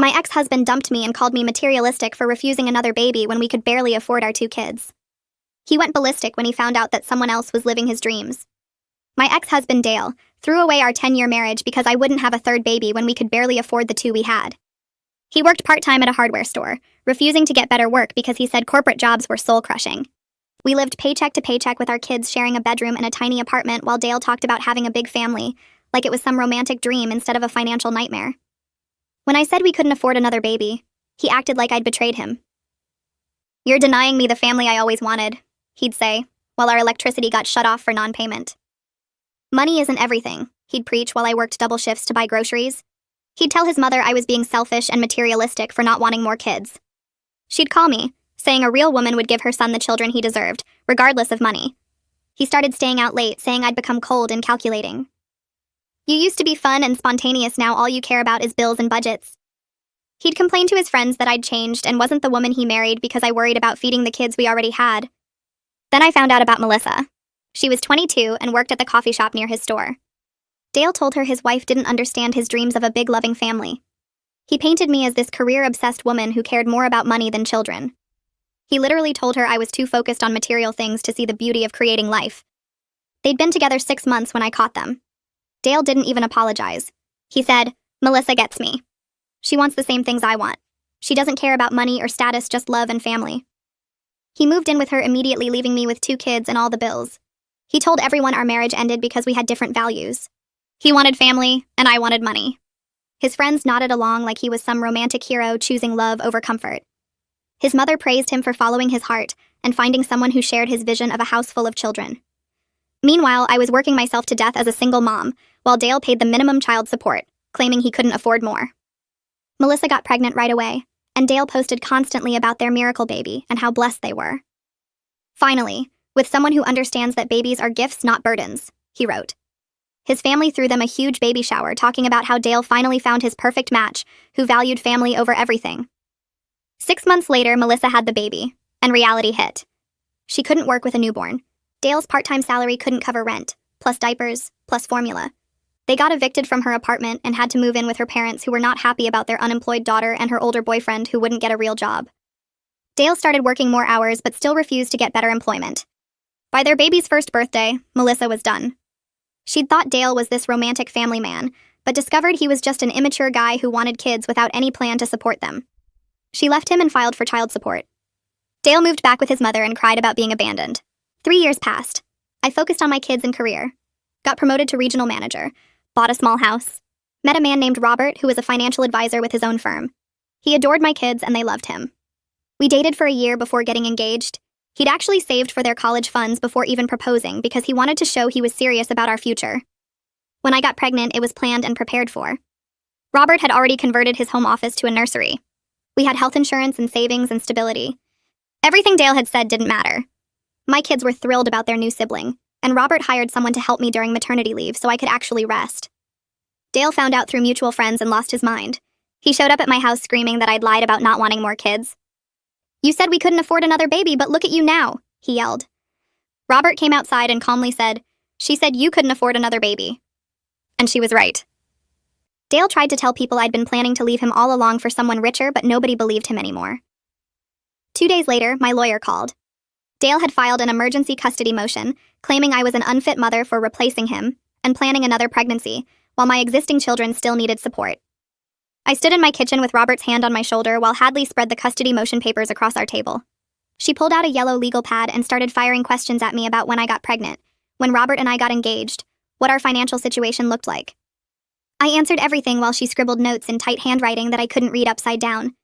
My ex-husband dumped me and called me materialistic for refusing another baby when we could barely afford our 2 kids. He went ballistic when he found out that someone else was living his dreams. My ex-husband, Dale, threw away our 10-year marriage because I wouldn't have a 3rd baby when we could barely afford the 2 we had. He worked part-time at a hardware store, refusing to get better work because he said corporate jobs were soul-crushing. We lived paycheck to paycheck with our kids sharing a bedroom in a tiny apartment while Dale talked about having a big family, like it was some romantic dream instead of a financial nightmare. When I said we couldn't afford another baby, he acted like I'd betrayed him. "You're denying me the family I always wanted," he'd say, while our electricity got shut off for non-payment. "Money isn't everything," he'd preach while I worked double shifts to buy groceries. He'd tell his mother I was being selfish and materialistic for not wanting more kids. She'd call me, saying a real woman would give her son the children he deserved, regardless of money. He started staying out late, saying I'd become cold and calculating. "You used to be fun and spontaneous, now all you care about is bills and budgets." He'd complain to his friends that I'd changed and wasn't the woman he married because I worried about feeding the kids we already had. Then I found out about Melissa. She was 22 and worked at the coffee shop near his store. Dale told her his wife didn't understand his dreams of a big loving family. He painted me as this career-obsessed woman who cared more about money than children. He literally told her I was too focused on material things to see the beauty of creating life. They'd been together 6 months when I caught them. Dale didn't even apologize. He said, "Melissa gets me. She wants the same things I want. She doesn't care about money or status, just love and family." He moved in with her immediately, leaving me with 2 kids and all the bills. He told everyone our marriage ended because we had different values. He wanted family, and I wanted money. His friends nodded along like he was some romantic hero choosing love over comfort. His mother praised him for following his heart and finding someone who shared his vision of a house full of children. Meanwhile, I was working myself to death as a single mom, while Dale paid the minimum child support, claiming he couldn't afford more. Melissa got pregnant right away, and Dale posted constantly about their miracle baby and how blessed they were. "Finally, with someone who understands that babies are gifts, not burdens," he wrote. His family threw them a huge baby shower, talking about how Dale finally found his perfect match, who valued family over everything. 6 months later, Melissa had the baby, and reality hit. She couldn't work with a newborn. Dale's part-time salary couldn't cover rent, plus diapers, plus formula. They got evicted from her apartment and had to move in with her parents, who were not happy about their unemployed daughter and her older boyfriend who wouldn't get a real job. Dale started working more hours but still refused to get better employment. By their baby's first birthday, Melissa was done. She'd thought Dale was this romantic family man, but discovered he was just an immature guy who wanted kids without any plan to support them. She left him and filed for child support. Dale moved back with his mother and cried about being abandoned. 3 years passed. I focused on my kids and career. Got promoted to regional manager. Bought a small house. Met a man named Robert who was a financial advisor with his own firm. He adored my kids and they loved him. We dated for a year before getting engaged. He'd actually saved for their college funds before even proposing because he wanted to show he was serious about our future. When I got pregnant, it was planned and prepared for. Robert had already converted his home office to a nursery. We had health insurance and savings and stability. Everything Dale had said didn't matter. My kids were thrilled about their new sibling, and Robert hired someone to help me during maternity leave so I could actually rest. Dale found out through mutual friends and lost his mind. He showed up at my house screaming that I'd lied about not wanting more kids. "You said we couldn't afford another baby, but look at you now," he yelled. Robert came outside and calmly said, "She said you couldn't afford another baby." And she was right. Dale tried to tell people I'd been planning to leave him all along for someone richer, but nobody believed him anymore. 2 days later, my lawyer called. Dale had filed an emergency custody motion, claiming I was an unfit mother for replacing him and planning another pregnancy, while my existing children still needed support. I stood in my kitchen with Robert's hand on my shoulder while Hadley spread the custody motion papers across our table. She pulled out a yellow legal pad and started firing questions at me about when I got pregnant, when Robert and I got engaged, what our financial situation looked like. I answered everything while she scribbled notes in tight handwriting that I couldn't read upside down.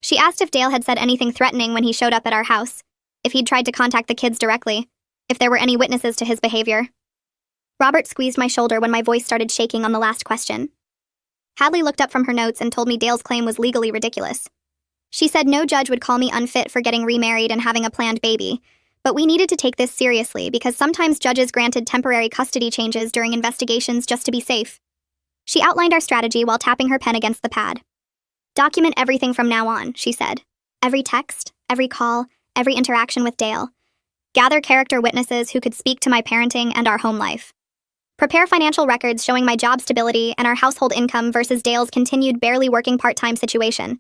She asked if Dale had said anything threatening when he showed up at our house, if he'd tried to contact the kids directly, if there were any witnesses to his behavior. Robert squeezed my shoulder when my voice started shaking on the last question. Hadley looked up from her notes and told me Dale's claim was legally ridiculous. She said no judge would call me unfit for getting remarried and having a planned baby, but we needed to take this seriously because sometimes judges granted temporary custody changes during investigations just to be safe. She outlined our strategy while tapping her pen against the pad. "Document everything from now on," she said. "Every text, every call, every interaction with Dale. Gather character witnesses who could speak to my parenting and our home life. Prepare financial records showing my job stability and our household income versus Dale's continued barely working part-time situation.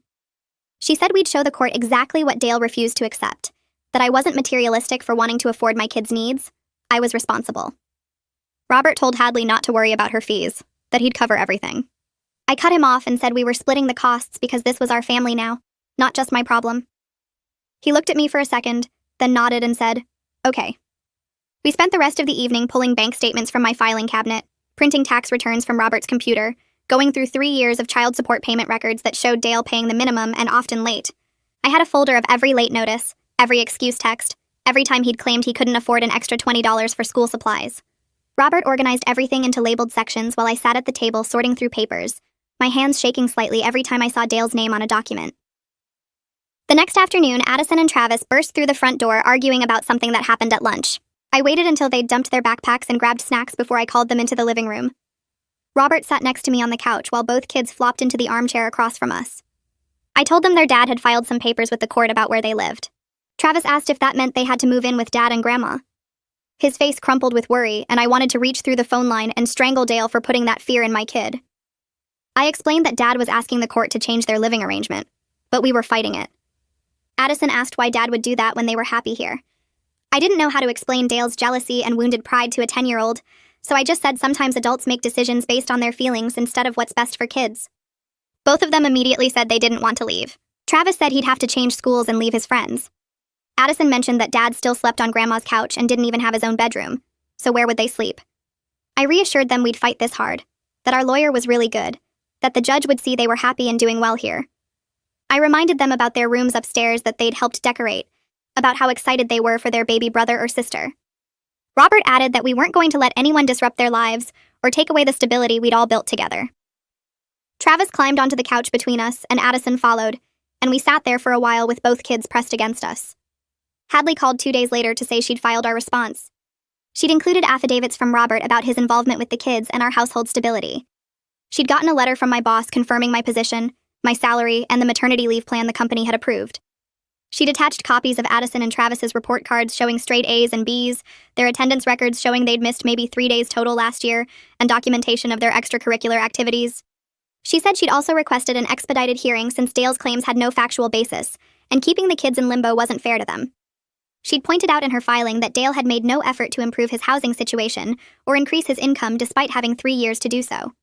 She said we'd show the court exactly what Dale refused to accept, that I wasn't materialistic for wanting to afford my kids' needs. I was responsible. Robert told Hadley not to worry about her fees, that he'd cover everything. I cut him off and said we were splitting the costs because this was our family now, not just my problem. He looked at me for a second, then nodded and said, "Okay." We spent the rest of the evening pulling bank statements from my filing cabinet, printing tax returns from Robert's computer, going through 3 years of child support payment records that showed Dale paying the minimum and often late. I had a folder of every late notice, every excuse text, every time he'd claimed he couldn't afford an extra $20 for school supplies. Robert organized everything into labeled sections while I sat at the table sorting through papers, my hands shaking slightly every time I saw Dale's name on a document. The next afternoon, Addison and Travis burst through the front door arguing about something that happened at lunch. I waited until they'd dumped their backpacks and grabbed snacks before I called them into the living room. Robert sat next to me on the couch while both kids flopped into the armchair across from us. I told them their dad had filed some papers with the court about where they lived. Travis asked if that meant they had to move in with Dad and Grandma. His face crumpled with worry, and I wanted to reach through the phone line and strangle Dale for putting that fear in my kid. I explained that Dad was asking the court to change their living arrangement, but we were fighting it. Addison asked why Dad would do that when they were happy here. I didn't know how to explain Dale's jealousy and wounded pride to a 10-year-old, so I just said sometimes adults make decisions based on their feelings instead of what's best for kids. Both of them immediately said they didn't want to leave. Travis said he'd have to change schools and leave his friends. Addison mentioned that Dad still slept on Grandma's couch and didn't even have his own bedroom, so where would they sleep? I reassured them we'd fight this hard, that our lawyer was really good, that the judge would see they were happy and doing well here. I reminded them about their rooms upstairs that they'd helped decorate, about how excited they were for their baby brother or sister. Robert added that we weren't going to let anyone disrupt their lives or take away the stability we'd all built together. Travis climbed onto the couch between us, and Addison followed, and we sat there for a while with both kids pressed against us. Hadley called 2 days later to say she'd filed our response. She'd included affidavits from Robert about his involvement with the kids and our household stability. She'd gotten a letter from my boss confirming my position, my salary, and the maternity leave plan the company had approved. She'd attached copies of Addison and Travis's report cards showing straight A's and B's, their attendance records showing they'd missed maybe 3 days total last year, and documentation of their extracurricular activities. She said she'd also requested an expedited hearing since Dale's claims had no factual basis, and keeping the kids in limbo wasn't fair to them. She'd pointed out in her filing that Dale had made no effort to improve his housing situation or increase his income despite having 3 years to do so.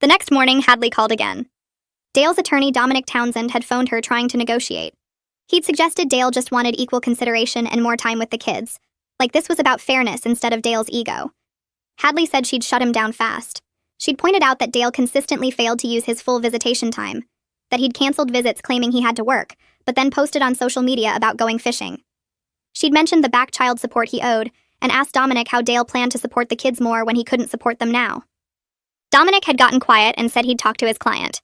The next morning, Hadley called again. Dale's attorney, Dominic Townsend, had phoned her trying to negotiate. He'd suggested Dale just wanted equal consideration and more time with the kids, like this was about fairness instead of Dale's ego. Hadley said she'd shut him down fast. She'd pointed out that Dale consistently failed to use his full visitation time, that he'd canceled visits claiming he had to work, but then posted on social media about going fishing. She'd mentioned the back child support he owed, and asked Dominic how Dale planned to support the kids more when he couldn't support them now. Dominic had gotten quiet and said he'd talk to his client.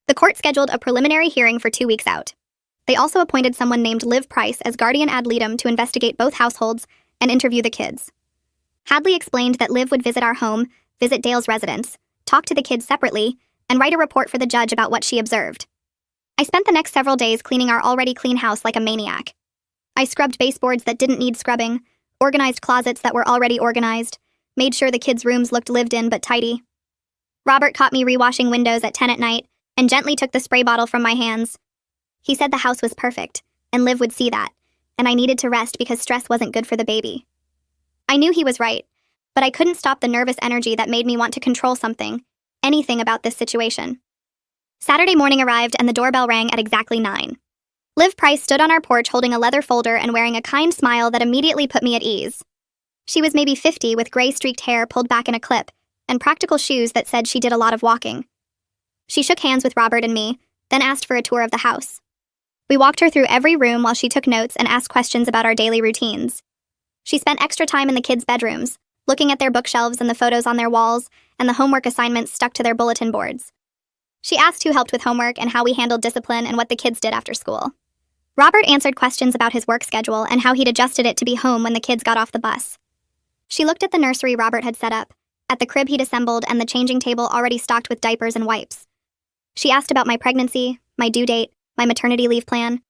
The court scheduled a preliminary hearing for 2 weeks out. They also appointed someone named Liv Price as guardian ad litem to investigate both households and interview the kids. Hadley explained that Liv would visit our home, visit Dale's residence, talk to the kids separately, and write a report for the judge about what she observed. I spent the next several days cleaning our already clean house like a maniac. I scrubbed baseboards that didn't need scrubbing, organized closets that were already organized, made sure the kids' rooms looked lived in but tidy. Robert caught me rewashing windows at 10 at night and gently took the spray bottle from my hands. He said the house was perfect, and Liv would see that, and I needed to rest because stress wasn't good for the baby. I knew he was right, but I couldn't stop the nervous energy that made me want to control something, anything about this situation. Saturday morning arrived and the doorbell rang at exactly 9. Liv Price stood on our porch holding a leather folder and wearing a kind smile that immediately put me at ease. She was maybe 50 with gray-streaked hair pulled back in a clip, and practical shoes that said she did a lot of walking. She shook hands with Robert and me, then asked for a tour of the house. We walked her through every room while she took notes and asked questions about our daily routines. She spent extra time in the kids' bedrooms, looking at their bookshelves and the photos on their walls and the homework assignments stuck to their bulletin boards. She asked who helped with homework and how we handled discipline and what the kids did after school. Robert answered questions about his work schedule and how he'd adjusted it to be home when the kids got off the bus. She looked at the nursery Robert had set up, at the crib he'd assembled and the changing table already stocked with diapers and wipes. She asked about my pregnancy, my due date, my maternity leave plan.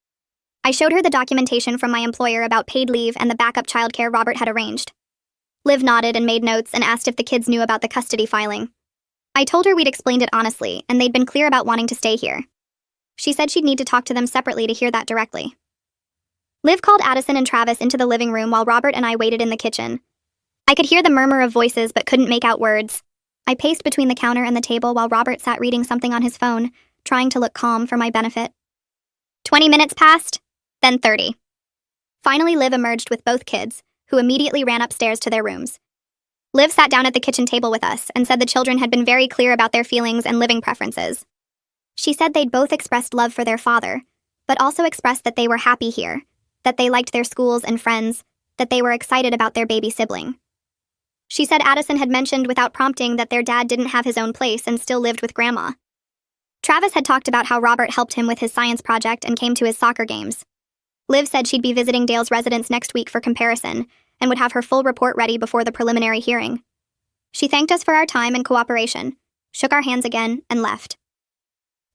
I showed her the documentation from my employer about paid leave and the backup childcare Robert had arranged. Liv nodded and made notes and asked if the kids knew about the custody filing. I told her we'd explained it honestly, and they'd been clear about wanting to stay here. She said she'd need to talk to them separately to hear that directly. Liv called Addison and Travis into the living room while Robert and I waited in the kitchen. I could hear the murmur of voices but couldn't make out words. I paced between the counter and the table while Robert sat reading something on his phone, trying to look calm for my benefit. 20 minutes passed, then 30. Finally, Liv emerged with both kids, who immediately ran upstairs to their rooms. Liv sat down at the kitchen table with us and said the children had been very clear about their feelings and living preferences. She said they'd both expressed love for their father, but also expressed that they were happy here, that they liked their schools and friends, that they were excited about their baby sibling. She said Addison had mentioned without prompting that their dad didn't have his own place and still lived with Grandma. Travis had talked about how Robert helped him with his science project and came to his soccer games. Liv said she'd be visiting Dale's residence next week for comparison and would have her full report ready before the preliminary hearing. She thanked us for our time and cooperation, shook our hands again, and left.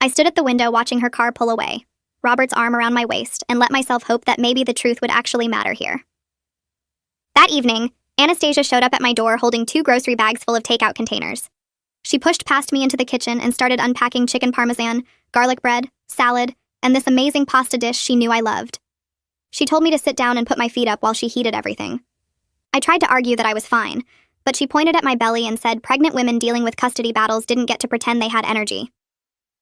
I stood at the window watching her car pull away, Robert's arm around my waist, and let myself hope that maybe the truth would actually matter here. That evening, Anastasia showed up at my door holding 2 grocery bags full of takeout containers. She pushed past me into the kitchen and started unpacking chicken parmesan, garlic bread, salad, and this amazing pasta dish she knew I loved. She told me to sit down and put my feet up while she heated everything. I tried to argue that I was fine, but she pointed at my belly and said pregnant women dealing with custody battles didn't get to pretend they had energy.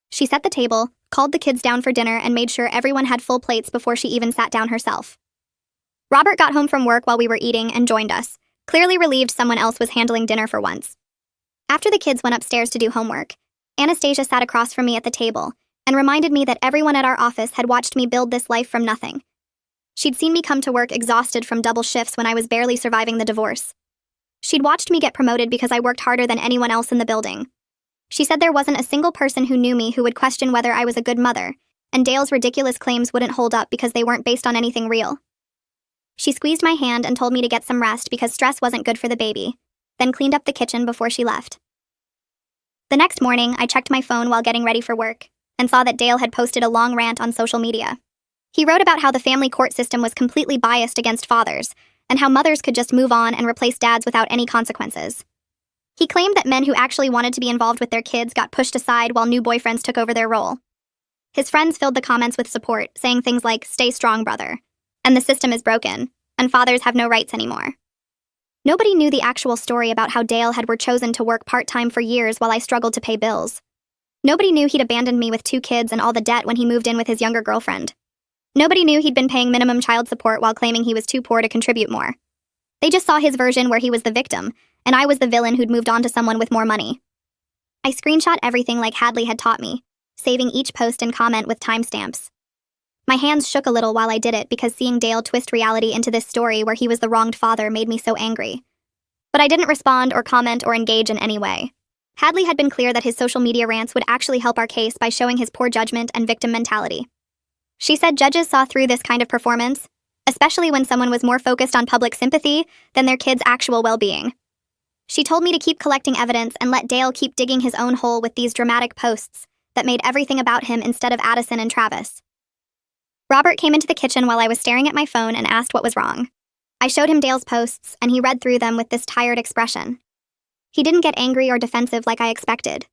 She set the table, called the kids down for dinner, and made sure everyone had full plates before she even sat down herself. Robert got home from work while we were eating and joined us, clearly relieved someone else was handling dinner for once. After the kids went upstairs to do homework, Anastasia sat across from me at the table and reminded me that everyone at our office had watched me build this life from nothing. She'd seen me come to work exhausted from double shifts when I was barely surviving the divorce. She'd watched me get promoted because I worked harder than anyone else in the building. She said there wasn't a single person who knew me who would question whether I was a good mother, and Dale's ridiculous claims wouldn't hold up because they weren't based on anything real. She squeezed my hand and told me to get some rest because stress wasn't good for the baby, then cleaned up the kitchen before she left. The next morning, I checked my phone while getting ready for work and saw that Dale had posted a long rant on social media. He wrote about how the family court system was completely biased against fathers and how mothers could just move on and replace dads without any consequences. He claimed that men who actually wanted to be involved with their kids got pushed aside while new boyfriends took over their role. His friends filled the comments with support, saying things like, "Stay strong, brother," and "the system is broken, and fathers have no rights anymore." Nobody knew the actual story about how Dale were chosen to work part-time for years while I struggled to pay bills. Nobody knew he'd abandoned me with 2 kids and all the debt when he moved in with his younger girlfriend. Nobody knew he'd been paying minimum child support while claiming he was too poor to contribute more. They just saw his version where he was the victim, and I was the villain who'd moved on to someone with more money. I screenshot everything like Hadley had taught me, saving each post and comment with timestamps. My hands shook a little while I did it because seeing Dale twist reality into this story where he was the wronged father made me so angry. But I didn't respond or comment or engage in any way. Hadley had been clear that his social media rants would actually help our case by showing his poor judgment and victim mentality. She said judges saw through this kind of performance, especially when someone was more focused on public sympathy than their kids' actual well-being. She told me to keep collecting evidence and let Dale keep digging his own hole with these dramatic posts that made everything about him instead of Addison and Travis. Robert came into the kitchen while I was staring at my phone and asked what was wrong. I showed him Dale's posts, and he read through them with this tired expression. He didn't get angry or defensive like I expected.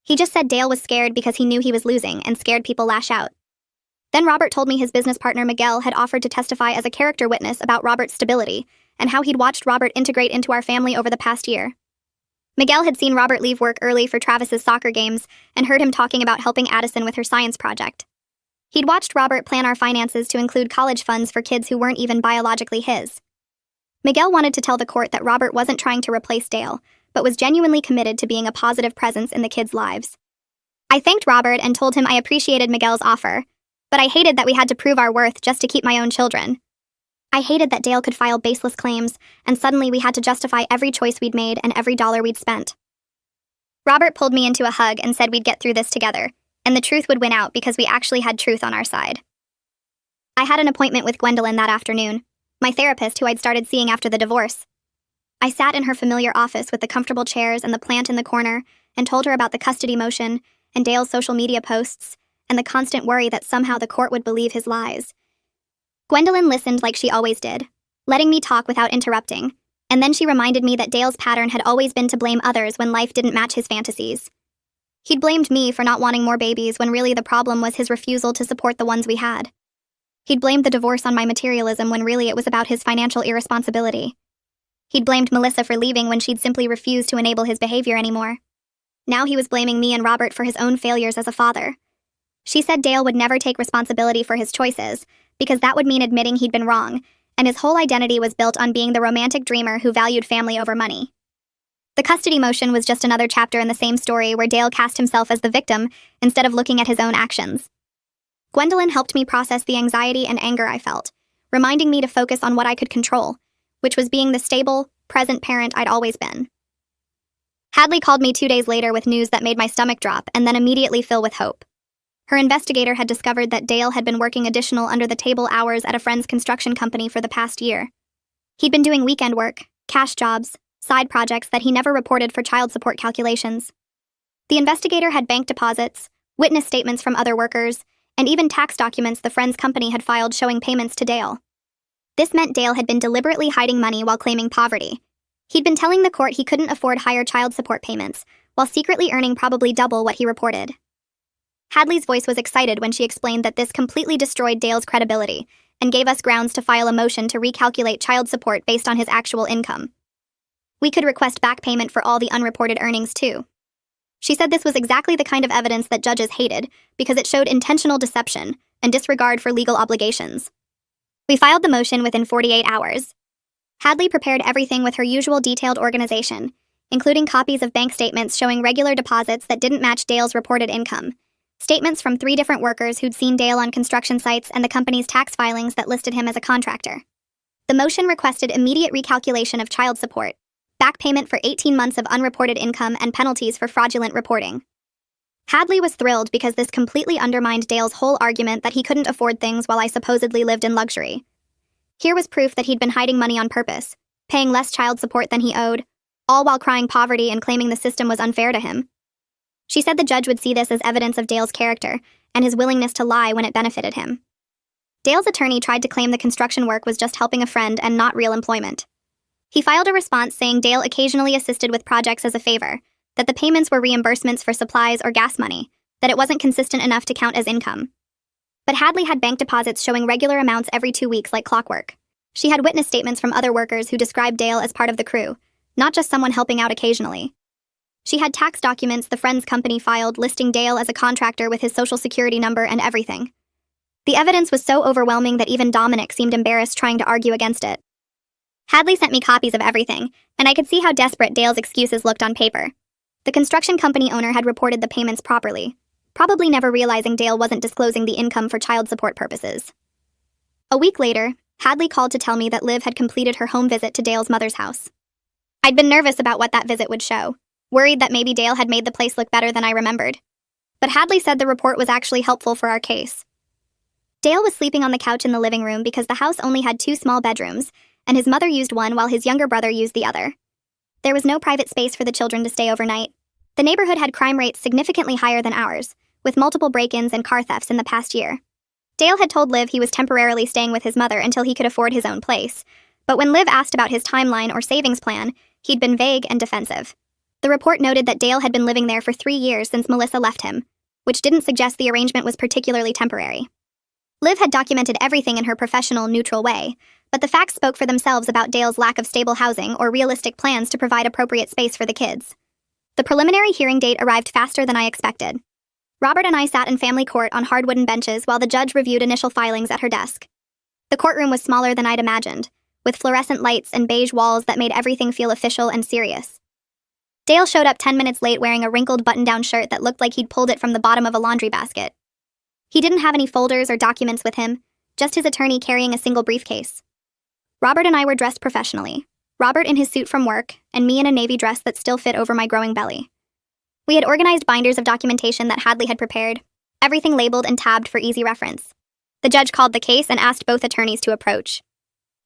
He just said Dale was scared because he knew he was losing and scared people lash out. Then Robert told me his business partner Miguel had offered to testify as a character witness about Robert's stability and how he'd watched Robert integrate into our family over the past year. Miguel had seen Robert leave work early for Travis's soccer games and heard him talking about helping Addison with her science project. He'd watched Robert plan our finances to include college funds for kids who weren't even biologically his. Miguel wanted to tell the court that Robert wasn't trying to replace Dale, but was genuinely committed to being a positive presence in the kids' lives. I thanked Robert and told him I appreciated Miguel's offer, but I hated that we had to prove our worth just to keep my own children. I hated that Dale could file baseless claims, and suddenly we had to justify every choice we'd made and every dollar we'd spent. Robert pulled me into a hug and said we'd get through this together, and the truth would win out because we actually had truth on our side. I had an appointment with Gwendolyn that afternoon, my therapist who I'd started seeing after the divorce. I sat in her familiar office with the comfortable chairs and the plant in the corner and told her about the custody motion and Dale's social media posts and the constant worry that somehow the court would believe his lies. Gwendolyn listened like she always did, letting me talk without interrupting, And then she reminded me that Dale's pattern had always been to blame others when life didn't match his fantasies. He'd blamed me for not wanting more babies when really the problem was his refusal to support the ones we had. He'd blamed the divorce on my materialism when really it was about his financial irresponsibility. He'd blamed Melissa for leaving when she'd simply refused to enable his behavior anymore. Now he was blaming me and Robert for his own failures as a father. She said Dale would never take responsibility for his choices, because that would mean admitting he'd been wrong, and his whole identity was built on being the romantic dreamer who valued family over money. The custody motion was just another chapter in the same story where Dale cast himself as the victim instead of looking at his own actions. Gwendolyn helped me process the anxiety and anger I felt, reminding me to focus on what I could control, which was being the stable, present parent I'd always been. Hadley called me 2 days later with news that made my stomach drop and then immediately fill with hope. Her investigator had discovered that Dale had been working additional under-the-table hours at a friend's construction company for the past year. He'd been doing weekend work, cash jobs, side projects that he never reported for child support calculations. The investigator had bank deposits, witness statements from other workers, and even tax documents the friend's company had filed showing payments to Dale. This meant Dale had been deliberately hiding money while claiming poverty. He'd been telling the court he couldn't afford higher child support payments, while secretly earning probably double what he reported. Hadley's voice was excited when she explained that this completely destroyed Dale's credibility and gave us grounds to file a motion to recalculate child support based on his actual income. We could request back payment for all the unreported earnings, too. She said this was exactly the kind of evidence that judges hated because it showed intentional deception and disregard for legal obligations. We filed the motion within 48 hours. Hadley prepared everything with her usual detailed organization, including copies of bank statements showing regular deposits that didn't match Dale's reported income, statements from 3 different workers who'd seen Dale on construction sites, and the company's tax filings that listed him as a contractor. The motion requested immediate recalculation of child support, back payment for 18 months of unreported income, and penalties for fraudulent reporting. Hadley was thrilled because this completely undermined Dale's whole argument that he couldn't afford things while I supposedly lived in luxury. Here was proof that he'd been hiding money on purpose, paying less child support than he owed, all while crying poverty and claiming the system was unfair to him. She said the judge would see this as evidence of Dale's character and his willingness to lie when it benefited him. Dale's attorney tried to claim the construction work was just helping a friend and not real employment. He filed a response saying Dale occasionally assisted with projects as a favor, that the payments were reimbursements for supplies or gas money, that it wasn't consistent enough to count as income. But Hadley had bank deposits showing regular amounts every 2 weeks like clockwork. She had witness statements from other workers who described Dale as part of the crew, not just someone helping out occasionally. She had tax documents the friend's company filed listing Dale as a contractor with his social security number and everything. The evidence was so overwhelming that even Dominic seemed embarrassed trying to argue against it. Hadley sent me copies of everything, and I could see how desperate Dale's excuses looked on paper. The construction company owner had reported the payments properly, probably never realizing Dale wasn't disclosing the income for child support purposes. A week later, Hadley called to tell me that Liv had completed her home visit to Dale's mother's house. I'd been nervous about what that visit would show, worried that maybe Dale had made the place look better than I remembered. But Hadley said the report was actually helpful for our case. Dale was sleeping on the couch in the living room because the house only had 2 small bedrooms, and his mother used one while his younger brother used the other. There was no private space for the children to stay overnight. The neighborhood had crime rates significantly higher than ours, with multiple break-ins and car thefts in the past year. Dale had told Liv he was temporarily staying with his mother until he could afford his own place, but when Liv asked about his timeline or savings plan, he'd been vague and defensive. The report noted that Dale had been living there for 3 years since Melissa left him, which didn't suggest the arrangement was particularly temporary. Liv had documented everything in her professional, neutral way, but the facts spoke for themselves about Dale's lack of stable housing or realistic plans to provide appropriate space for the kids. The preliminary hearing date arrived faster than I expected. Robert and I sat in family court on hard wooden benches while the judge reviewed initial filings at her desk. The courtroom was smaller than I'd imagined, with fluorescent lights and beige walls that made everything feel official and serious. Dale showed up 10 minutes late wearing a wrinkled button-down shirt that looked like he'd pulled it from the bottom of a laundry basket. He didn't have any folders or documents with him, just his attorney carrying a single briefcase. Robert and I were dressed professionally, Robert in his suit from work, and me in a navy dress that still fit over my growing belly. We had organized binders of documentation that Hadley had prepared, everything labeled and tabbed for easy reference. The judge called the case and asked both attorneys to approach.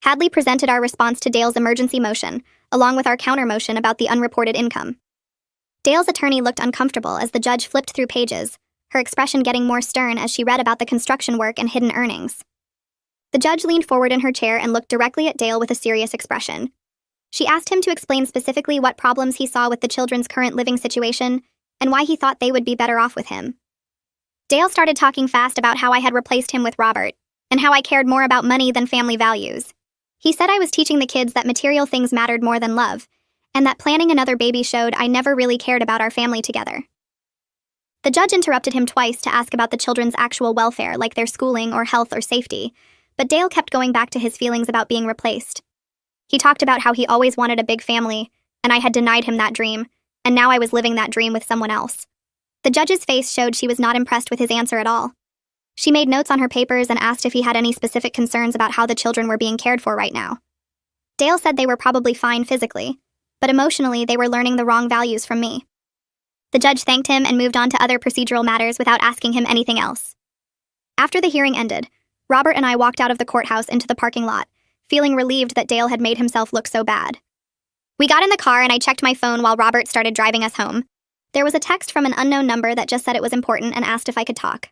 Hadley presented our response to Dale's emergency motion, along with our counter motion about the unreported income. Dale's attorney looked uncomfortable as the judge flipped through pages, her expression getting more stern as she read about the construction work and hidden earnings. The judge leaned forward in her chair and looked directly at Dale with a serious expression. She asked him to explain specifically what problems he saw with the children's current living situation and why he thought they would be better off with him. Dale started talking fast about how I had replaced him with Robert, and how I cared more about money than family values. He said I was teaching the kids that material things mattered more than love, and that planning another baby showed I never really cared about our family together. The judge interrupted him twice to ask about the children's actual welfare, like their schooling or health or safety, but Dale kept going back to his feelings about being replaced. He talked about how he always wanted a big family, and I had denied him that dream, and now I was living that dream with someone else. The judge's face showed she was not impressed with his answer at all. She made notes on her papers and asked if he had any specific concerns about how the children were being cared for right now. Dale said they were probably fine physically, but emotionally they were learning the wrong values from me. The judge thanked him and moved on to other procedural matters without asking him anything else. After the hearing ended, Robert and I walked out of the courthouse into the parking lot, feeling relieved that Dale had made himself look so bad. We got in the car and I checked my phone while Robert started driving us home. There was a text from an unknown number that just said it was important and asked if I could talk.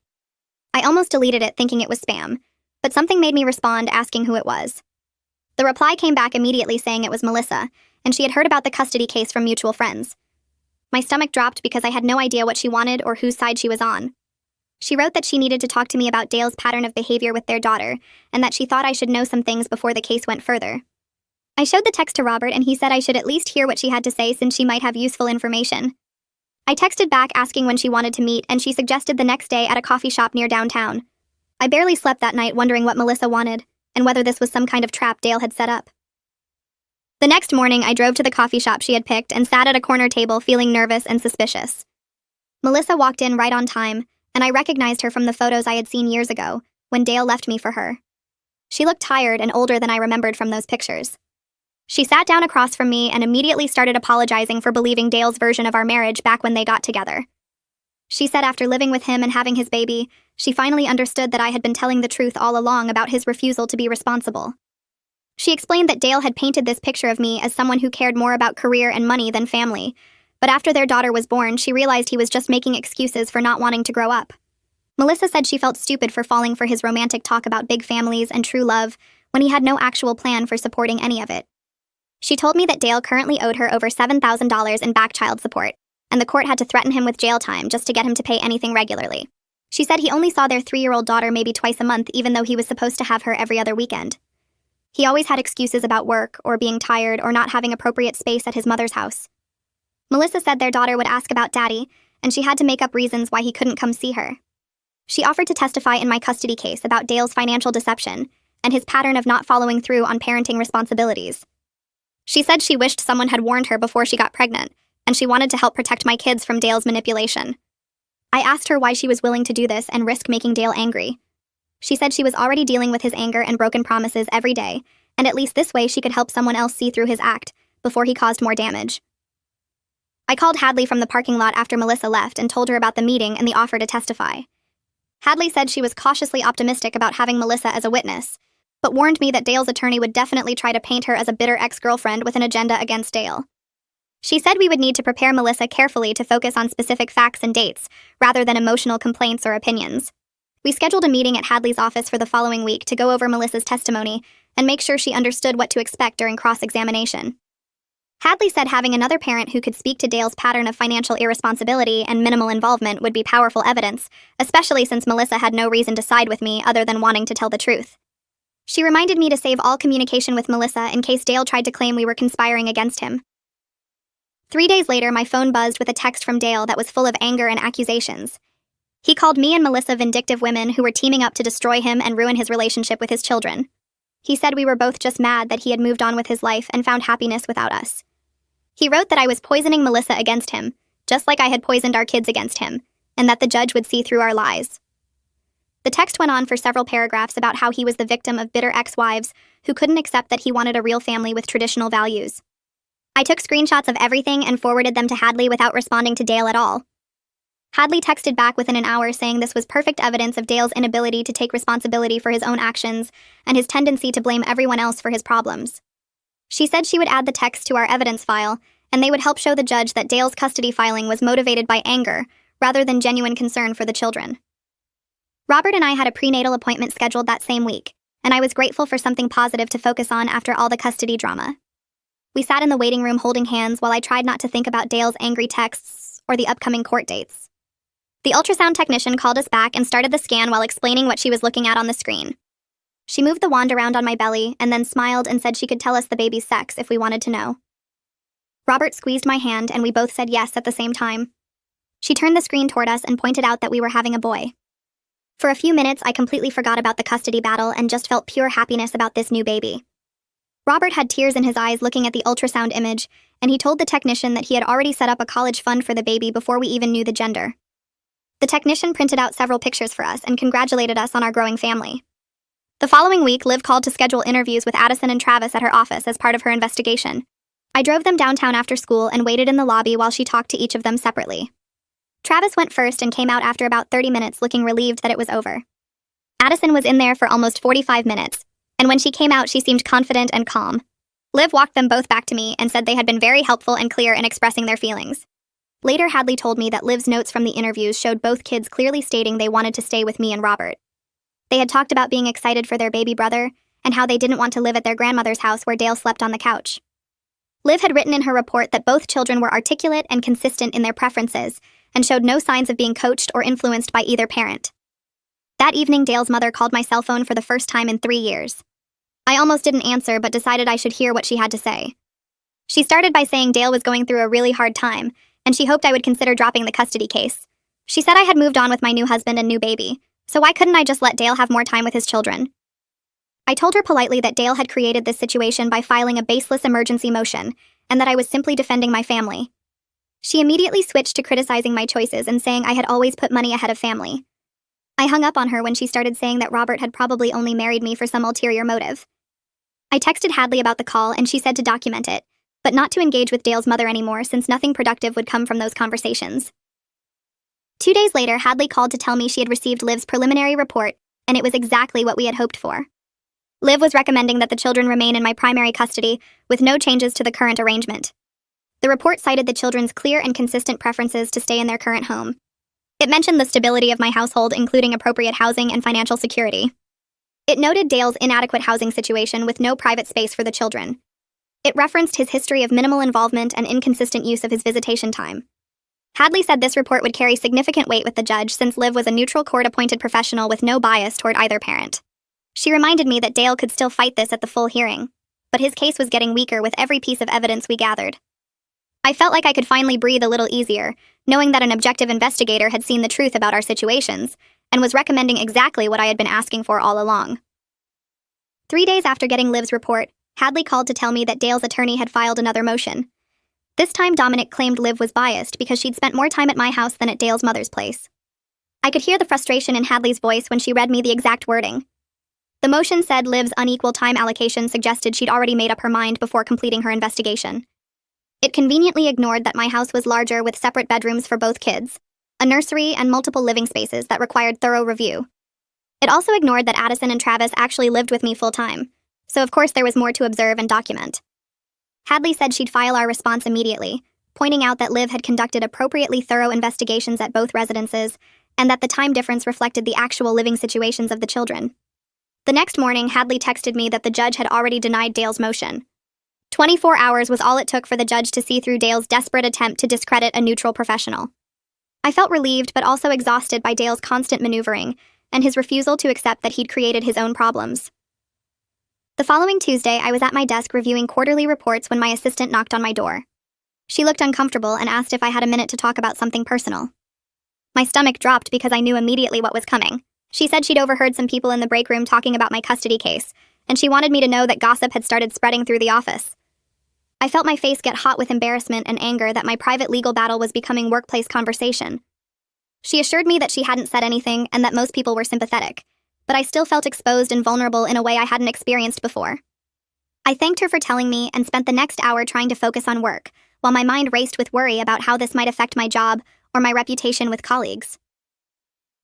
I almost deleted it thinking it was spam, but something made me respond asking who it was. The reply came back immediately saying it was Melissa, and she had heard about the custody case from mutual friends. My stomach dropped because I had no idea what she wanted or whose side she was on. She wrote that she needed to talk to me about Dale's pattern of behavior with their daughter, and that she thought I should know some things before the case went further. I showed the text to Robert and he said I should at least hear what she had to say since she might have useful information. I texted back asking when she wanted to meet, and she suggested the next day at a coffee shop near downtown. I barely slept that night wondering what Melissa wanted, and whether this was some kind of trap Dale had set up. The next morning, I drove to the coffee shop she had picked and sat at a corner table feeling nervous and suspicious. Melissa walked in right on time, and I recognized her from the photos I had seen years ago, when Dale left me for her. She looked tired and older than I remembered from those pictures. She sat down across from me and immediately started apologizing for believing Dale's version of our marriage back when they got together. She said after living with him and having his baby, she finally understood that I had been telling the truth all along about his refusal to be responsible. She explained that Dale had painted this picture of me as someone who cared more about career and money than family, but after their daughter was born, she realized he was just making excuses for not wanting to grow up. Melissa said she felt stupid for falling for his romantic talk about big families and true love when he had no actual plan for supporting any of it. She told me that Dale currently owed her over $7,000 in back child support, and the court had to threaten him with jail time just to get him to pay anything regularly. She said he only saw their 3-year-old daughter maybe twice a month, even though he was supposed to have her every other weekend. He always had excuses about work, or being tired, or not having appropriate space at his mother's house. Melissa said their daughter would ask about Daddy, and she had to make up reasons why he couldn't come see her. She offered to testify in my custody case about Dale's financial deception and his pattern of not following through on parenting responsibilities. She said she wished someone had warned her before she got pregnant, and she wanted to help protect my kids from Dale's manipulation. I asked her why she was willing to do this and risk making Dale angry. She said she was already dealing with his anger and broken promises every day, and at least this way she could help someone else see through his act before he caused more damage. I called Hadley from the parking lot after Melissa left and told her about the meeting and the offer to testify. Hadley said she was cautiously optimistic about having Melissa as a witness, but warned me that Dale's attorney would definitely try to paint her as a bitter ex-girlfriend with an agenda against Dale. She said we would need to prepare Melissa carefully to focus on specific facts and dates, rather than emotional complaints or opinions. We scheduled a meeting at Hadley's office for the following week to go over Melissa's testimony and make sure she understood what to expect during cross-examination. Hadley said having another parent who could speak to Dale's pattern of financial irresponsibility and minimal involvement would be powerful evidence, especially since Melissa had no reason to side with me other than wanting to tell the truth. She reminded me to save all communication with Melissa in case Dale tried to claim we were conspiring against him. 3 days later, my phone buzzed with a text from Dale that was full of anger and accusations. He called me and Melissa vindictive women who were teaming up to destroy him and ruin his relationship with his children. He said we were both just mad that he had moved on with his life and found happiness without us. He wrote that I was poisoning Melissa against him, just like I had poisoned our kids against him, and that the judge would see through our lies. The text went on for several paragraphs about how he was the victim of bitter ex-wives who couldn't accept that he wanted a real family with traditional values. I took screenshots of everything and forwarded them to Hadley without responding to Dale at all. Hadley texted back within an hour saying this was perfect evidence of Dale's inability to take responsibility for his own actions and his tendency to blame everyone else for his problems. She said she would add the text to our evidence file, and they would help show the judge that Dale's custody filing was motivated by anger rather than genuine concern for the children. Robert and I had a prenatal appointment scheduled that same week, and I was grateful for something positive to focus on after all the custody drama. We sat in the waiting room holding hands while I tried not to think about Dale's angry texts or the upcoming court dates. The ultrasound technician called us back and started the scan while explaining what she was looking at on the screen. She moved the wand around on my belly and then smiled and said she could tell us the baby's sex if we wanted to know. Robert squeezed my hand and we both said yes at the same time. She turned the screen toward us and pointed out that we were having a boy. For a few minutes, I completely forgot about the custody battle and just felt pure happiness about this new baby. Robert had tears in his eyes looking at the ultrasound image, and he told the technician that he had already set up a college fund for the baby before we even knew the gender. The technician printed out several pictures for us and congratulated us on our growing family. The following week, Liv called to schedule interviews with Addison and Travis at her office as part of her investigation. I drove them downtown after school and waited in the lobby while she talked to each of them separately. Travis went first and came out after about 30 minutes looking relieved that it was over. Addison was in there for almost 45 minutes, and when she came out, she seemed confident and calm. Liv walked them both back to me and said they had been very helpful and clear in expressing their feelings. Later, Hadley told me that Liv's notes from the interviews showed both kids clearly stating they wanted to stay with me and Robert. They had talked about being excited for their baby brother and how they didn't want to live at their grandmother's house where Dale slept on the couch. Liv had written in her report that both children were articulate and consistent in their preferences and showed no signs of being coached or influenced by either parent. That evening, Dale's mother called my cell phone for the first time in 3 years. I almost didn't answer but decided I should hear what she had to say. She started by saying Dale was going through a really hard time, and she hoped I would consider dropping the custody case. She said I had moved on with my new husband and new baby, so why couldn't I just let Dale have more time with his children? I told her politely that Dale had created this situation by filing a baseless emergency motion, and that I was simply defending my family. She immediately switched to criticizing my choices and saying I had always put money ahead of family. I hung up on her when she started saying that Robert had probably only married me for some ulterior motive. I texted Hadley about the call and she said to document it, but not to engage with Dale's mother anymore since nothing productive would come from those conversations. 2 days later, Hadley called to tell me she had received Liv's preliminary report, and it was exactly what we had hoped for. Liv was recommending that the children remain in my primary custody, with no changes to the current arrangement. The report cited the children's clear and consistent preferences to stay in their current home. It mentioned the stability of my household, including appropriate housing and financial security. It noted Dale's inadequate housing situation with no private space for the children. It referenced his history of minimal involvement and inconsistent use of his visitation time. Hadley said this report would carry significant weight with the judge since Liv was a neutral court-appointed professional with no bias toward either parent. She reminded me that Dale could still fight this at the full hearing, but his case was getting weaker with every piece of evidence we gathered. I felt like I could finally breathe a little easier, knowing that an objective investigator had seen the truth about our situations and was recommending exactly what I had been asking for all along. 3 days after getting Liv's report, Hadley called to tell me that Dale's attorney had filed another motion. This time, Dominic claimed Liv was biased because she'd spent more time at my house than at Dale's mother's place. I could hear the frustration in Hadley's voice when she read me the exact wording. The motion said Liv's unequal time allocation suggested she'd already made up her mind before completing her investigation. It conveniently ignored that my house was larger with separate bedrooms for both kids, a nursery, and multiple living spaces that required thorough review. It also ignored that Addison and Travis actually lived with me full-time, so of course there was more to observe and document. Hadley said she'd file our response immediately, pointing out that Liv had conducted appropriately thorough investigations at both residences, and that the time difference reflected the actual living situations of the children. The next morning, Hadley texted me that the judge had already denied Dale's motion. 24 hours was all it took for the judge to see through Dale's desperate attempt to discredit a neutral professional. I felt relieved but also exhausted by Dale's constant maneuvering and his refusal to accept that he'd created his own problems. The following Tuesday, I was at my desk reviewing quarterly reports when my assistant knocked on my door. She looked uncomfortable and asked if I had a minute to talk about something personal. My stomach dropped because I knew immediately what was coming. She said she'd overheard some people in the break room talking about my custody case, and she wanted me to know that gossip had started spreading through the office. I felt my face get hot with embarrassment and anger that my private legal battle was becoming workplace conversation. She assured me that she hadn't said anything and that most people were sympathetic, but I still felt exposed and vulnerable in a way I hadn't experienced before. I thanked her for telling me and spent the next hour trying to focus on work, while my mind raced with worry about how this might affect my job or my reputation with colleagues.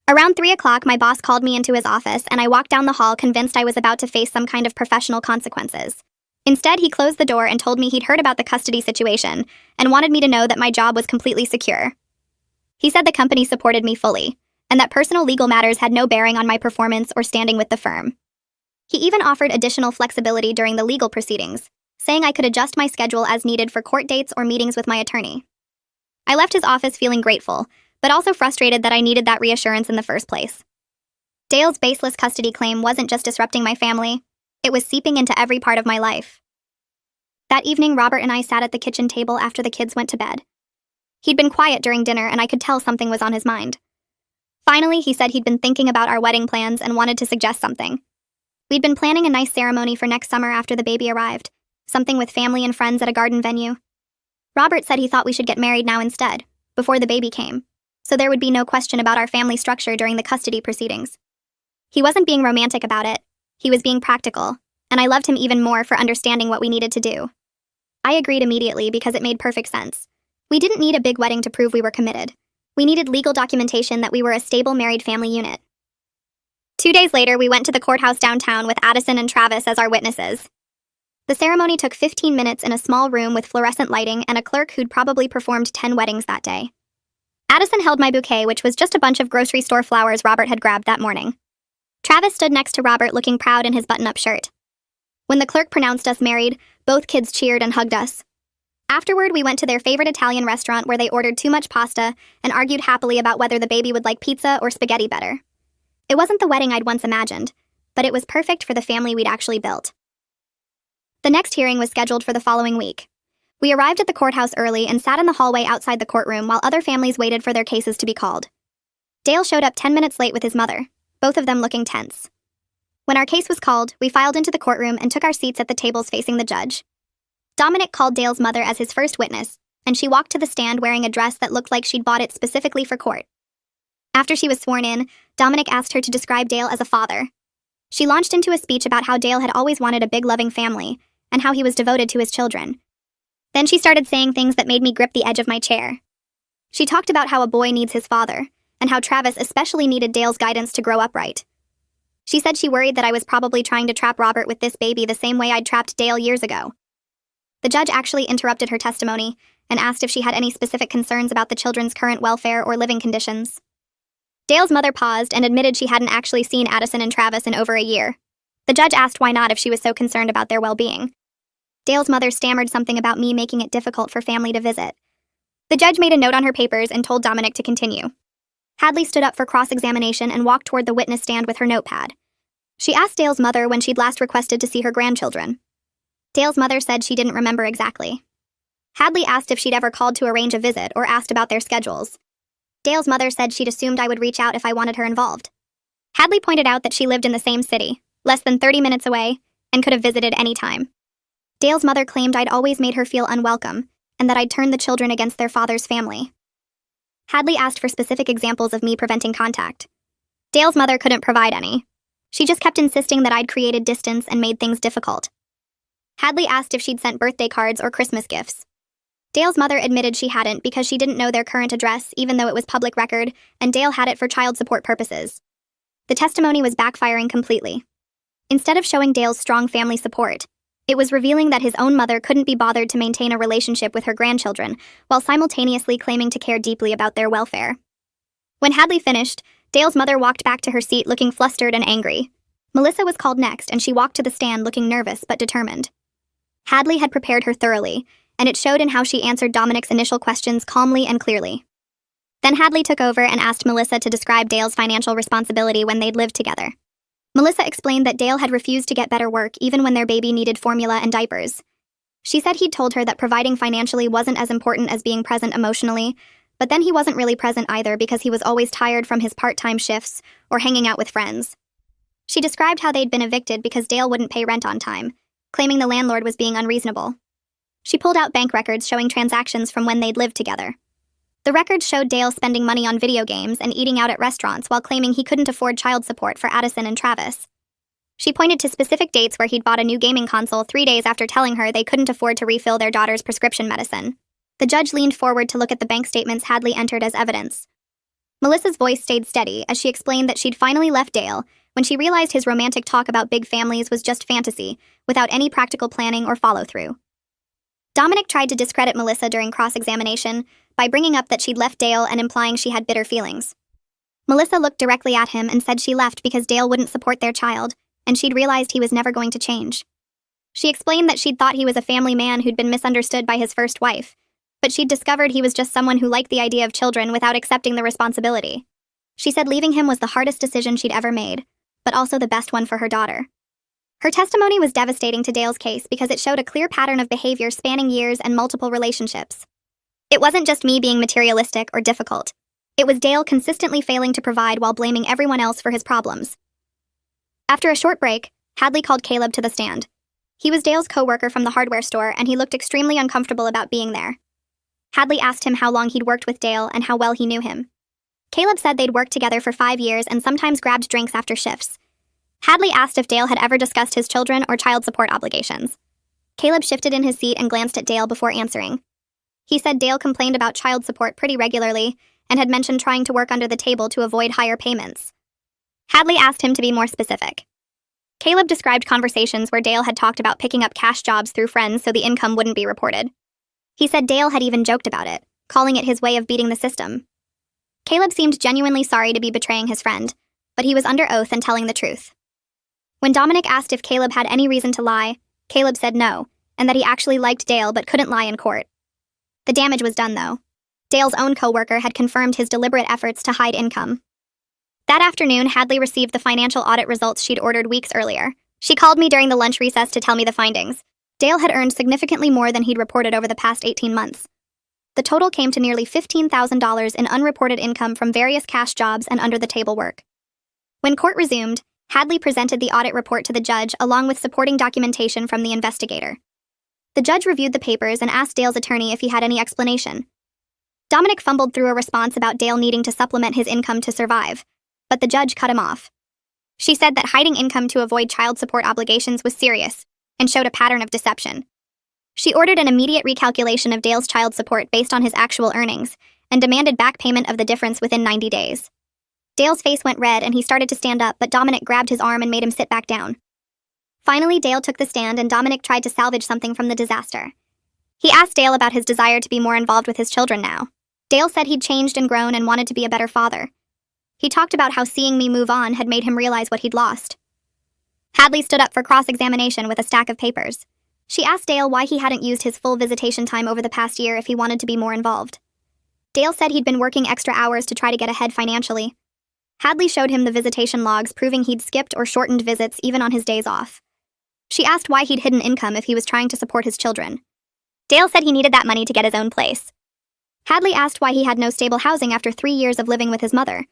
Around 3 o'clock, my boss called me into his office, and I walked down the hall convinced I was about to face some kind of professional consequences. Instead, he closed the door and told me he'd heard about the custody situation and wanted me to know that my job was completely secure. He said the company supported me fully, and that personal legal matters had no bearing on my performance or standing with the firm. He even offered additional flexibility during the legal proceedings, saying I could adjust my schedule as needed for court dates or meetings with my attorney. I left his office feeling grateful, but also frustrated that I needed that reassurance in the first place. Dale's baseless custody claim wasn't just disrupting my family, it was seeping into every part of my life. That evening, Robert and I sat at the kitchen table after the kids went to bed. He'd been quiet during dinner, and I could tell something was on his mind. Finally, he said he'd been thinking about our wedding plans and wanted to suggest something. We'd been planning a nice ceremony for next summer after the baby arrived, something with family and friends at a garden venue. Robert said he thought we should get married now instead, before the baby came, so there would be no question about our family structure during the custody proceedings. He wasn't being romantic about it, he was being practical, and I loved him even more for understanding what we needed to do. I agreed immediately because it made perfect sense. We didn't need a big wedding to prove we were committed. We needed legal documentation that we were a stable married family unit. 2 days later, we went to the courthouse downtown with Addison and Travis as our witnesses. The ceremony took 15 minutes in a small room with fluorescent lighting and a clerk who'd probably performed 10 weddings that day. Addison held my bouquet, which was just a bunch of grocery store flowers Robert had grabbed that morning. Travis stood next to Robert looking proud in his button-up shirt. When the clerk pronounced us married, both kids cheered and hugged us. Afterward, we went to their favorite Italian restaurant where they ordered too much pasta and argued happily about whether the baby would like pizza or spaghetti better. It wasn't the wedding I'd once imagined, but it was perfect for the family we'd actually built. The next hearing was scheduled for the following week. We arrived at the courthouse early and sat in the hallway outside the courtroom while other families waited for their cases to be called. Dale showed up 10 minutes late with his mother, both of them looking tense. When our case was called, we filed into the courtroom and took our seats at the tables facing the judge. Dominic called Dale's mother as his first witness, and she walked to the stand wearing a dress that looked like she'd bought it specifically for court. After she was sworn in, Dominic asked her to describe Dale as a father. She launched into a speech about how Dale had always wanted a big loving family, and how he was devoted to his children. Then she started saying things that made me grip the edge of my chair. She talked about how a boy needs his father, and how Travis especially needed Dale's guidance to grow up right. She said she worried that I was probably trying to trap Robert with this baby the same way I'd trapped Dale years ago. The judge actually interrupted her testimony and asked if she had any specific concerns about the children's current welfare or living conditions. Dale's mother paused and admitted she hadn't actually seen Addison and Travis in over a year. The judge asked why not if she was so concerned about their well-being. Dale's mother stammered something about me making it difficult for family to visit. The judge made a note on her papers and told Dominic to continue. Hadley stood up for cross-examination and walked toward the witness stand with her notepad. She asked Dale's mother when she'd last requested to see her grandchildren. Dale's mother said she didn't remember exactly. Hadley asked if she'd ever called to arrange a visit or asked about their schedules. Dale's mother said she'd assumed I would reach out if I wanted her involved. Hadley pointed out that she lived in the same city, less than 30 minutes away, and could have visited any time. Dale's mother claimed I'd always made her feel unwelcome, and that I'd turned the children against their father's family. Hadley asked for specific examples of me preventing contact. Dale's mother couldn't provide any. She just kept insisting that I'd created distance and made things difficult. Hadley asked if she'd sent birthday cards or Christmas gifts. Dale's mother admitted she hadn't because she didn't know their current address, even though it was public record, and Dale had it for child support purposes. The testimony was backfiring completely. Instead of showing Dale's strong family support, it was revealing that his own mother couldn't be bothered to maintain a relationship with her grandchildren, while simultaneously claiming to care deeply about their welfare. When Hadley finished, Dale's mother walked back to her seat looking flustered and angry. Melissa was called next, and she walked to the stand looking nervous but determined. Hadley had prepared her thoroughly, and it showed in how she answered Dominic's initial questions calmly and clearly. Then Hadley took over and asked Melissa to describe Dale's financial responsibility when they'd lived together. Melissa explained that Dale had refused to get better work even when their baby needed formula and diapers. She said he'd told her that providing financially wasn't as important as being present emotionally, but then he wasn't really present either because he was always tired from his part-time shifts or hanging out with friends. She described how they'd been evicted because Dale wouldn't pay rent on time, claiming the landlord was being unreasonable. She pulled out bank records showing transactions from when they'd lived together. The records showed Dale spending money on video games and eating out at restaurants while claiming he couldn't afford child support for Addison and Travis. She pointed to specific dates where he'd bought a new gaming console 3 days after telling her they couldn't afford to refill their daughter's prescription medicine. The judge leaned forward to look at the bank statements Hadley entered as evidence. Melissa's voice stayed steady as she explained that she'd finally left Dale when she realized his romantic talk about big families was just fantasy, without any practical planning or follow-through. Dominic tried to discredit Melissa during cross-examination by bringing up that she'd left Dale and implying she had bitter feelings. Melissa looked directly at him and said she left because Dale wouldn't support their child, and she'd realized he was never going to change. She explained that she'd thought he was a family man who'd been misunderstood by his first wife, but she'd discovered he was just someone who liked the idea of children without accepting the responsibility. She said leaving him was the hardest decision she'd ever made, but also the best one for her daughter. Her testimony was devastating to Dale's case because it showed a clear pattern of behavior spanning years and multiple relationships. It wasn't just me being materialistic or difficult. It was Dale consistently failing to provide while blaming everyone else for his problems. After a short break, Hadley called Caleb to the stand. He was Dale's co-worker from the hardware store, and he looked extremely uncomfortable about being there. Hadley asked him how long he'd worked with Dale and how well he knew him. Caleb said they'd worked together for 5 years and sometimes grabbed drinks after shifts. Hadley asked if Dale had ever discussed his children or child support obligations. Caleb shifted in his seat and glanced at Dale before answering. He said Dale complained about child support pretty regularly and had mentioned trying to work under the table to avoid higher payments. Hadley asked him to be more specific. Caleb described conversations where Dale had talked about picking up cash jobs through friends so the income wouldn't be reported. He said Dale had even joked about it, calling it his way of beating the system. Caleb seemed genuinely sorry to be betraying his friend, but he was under oath and telling the truth. When Dominic asked if Caleb had any reason to lie, Caleb said no, and that he actually liked Dale but couldn't lie in court. The damage was done, though. Dale's own co-worker had confirmed his deliberate efforts to hide income. That afternoon, Hadley received the financial audit results she'd ordered weeks earlier. She called me during the lunch recess to tell me the findings. Dale had earned significantly more than he'd reported over the past 18 months. The total came to nearly $15,000 in unreported income from various cash jobs and under-the-table work. When court resumed, Hadley presented the audit report to the judge along with supporting documentation from the investigator. The judge reviewed the papers and asked Dale's attorney if he had any explanation. Dominic fumbled through a response about Dale needing to supplement his income to survive, but the judge cut him off. She said that hiding income to avoid child support obligations was serious and showed a pattern of deception. She ordered an immediate recalculation of Dale's child support based on his actual earnings and demanded back payment of the difference within 90 days. Dale's face went red and he started to stand up, but Dominic grabbed his arm and made him sit back down. Finally, Dale took the stand and Dominic tried to salvage something from the disaster. He asked Dale about his desire to be more involved with his children now. Dale said he'd changed and grown and wanted to be a better father. He talked about how seeing me move on had made him realize what he'd lost. Hadley stood up for cross-examination with a stack of papers. She asked Dale why he hadn't used his full visitation time over the past year if he wanted to be more involved. Dale said he'd been working extra hours to try to get ahead financially. Hadley showed him the visitation logs proving he'd skipped or shortened visits even on his days off. She asked why he'd hidden income if he was trying to support his children. Dale said he needed that money to get his own place. Hadley asked why he had no stable housing after 3 years of living with his mother.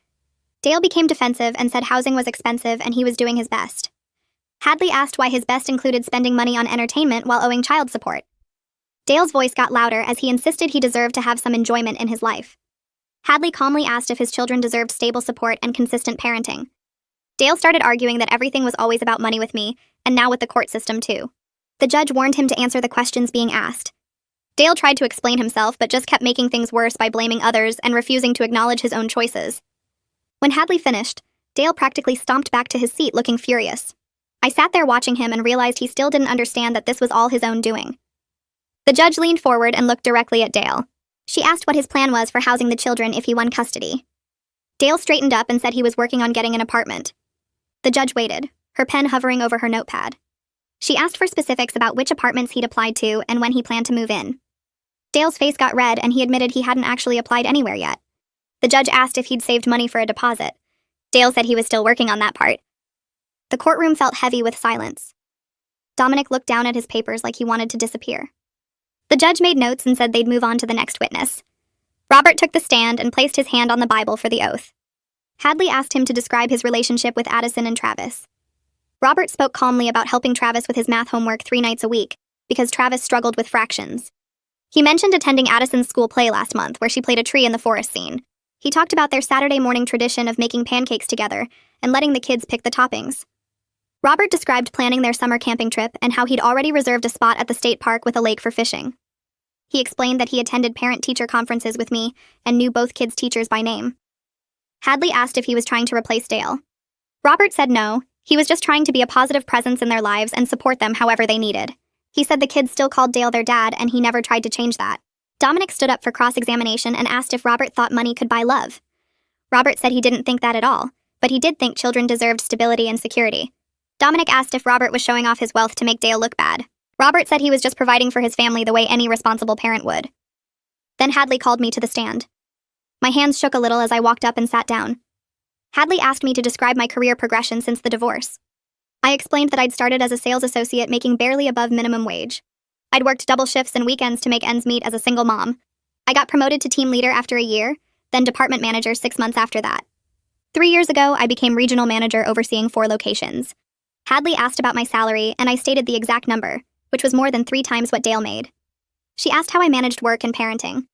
Dale became defensive and said housing was expensive and he was doing his best. Hadley asked why his best included spending money on entertainment while owing child support. Dale's voice got louder as he insisted he deserved to have some enjoyment in his life. Hadley calmly asked if his children deserved stable support and consistent parenting. Dale started arguing that everything was always about money with me, and now with the court system too. The judge warned him to answer the questions being asked. Dale tried to explain himself, but just kept making things worse by blaming others and refusing to acknowledge his own choices. When Hadley finished, Dale practically stomped back to his seat looking furious. I sat there watching him and realized he still didn't understand that this was all his own doing. The judge leaned forward and looked directly at Dale. She asked what his plan was for housing the children if he won custody. Dale straightened up and said he was working on getting an apartment. The judge waited, her pen hovering over her notepad. She asked for specifics about which apartments he'd applied to and when he planned to move in. Dale's face got red and he admitted he hadn't actually applied anywhere yet. The judge asked if he'd saved money for a deposit. Dale said he was still working on that part. The courtroom felt heavy with silence. Dominic looked down at his papers like he wanted to disappear. The judge made notes and said they'd move on to the next witness. Robert took the stand and placed his hand on the Bible for the oath. Hadley asked him to describe his relationship with Addison and Travis. Robert spoke calmly about helping Travis with his math homework 3 nights a week, because Travis struggled with fractions. He mentioned attending Addison's school play last month, where she played a tree in the forest scene. He talked about their Saturday morning tradition of making pancakes together and letting the kids pick the toppings. Robert described planning their summer camping trip and how he'd already reserved a spot at the state park with a lake for fishing. He explained that he attended parent-teacher conferences with me and knew both kids' teachers by name. Hadley asked if he was trying to replace Dale. Robert said no, he was just trying to be a positive presence in their lives and support them however they needed. He said the kids still called Dale their dad and he never tried to change that. Dominic stood up for cross-examination and asked if Robert thought money could buy love. Robert said he didn't think that at all, but he did think children deserved stability and security. Dominic asked if Robert was showing off his wealth to make Dale look bad. Robert said he was just providing for his family the way any responsible parent would. Then Hadley called me to the stand. My hands shook a little as I walked up and sat down. Hadley asked me to describe my career progression since the divorce. I explained that I'd started as a sales associate making barely above minimum wage. I'd worked double shifts and weekends to make ends meet as a single mom. I got promoted to team leader after a year, then department manager 6 months after that. 3 years ago, I became regional manager overseeing 4 locations. Hadley asked about my salary, and I stated the exact number, which was more than 3 times what Dale made. She asked how I managed work and parenting.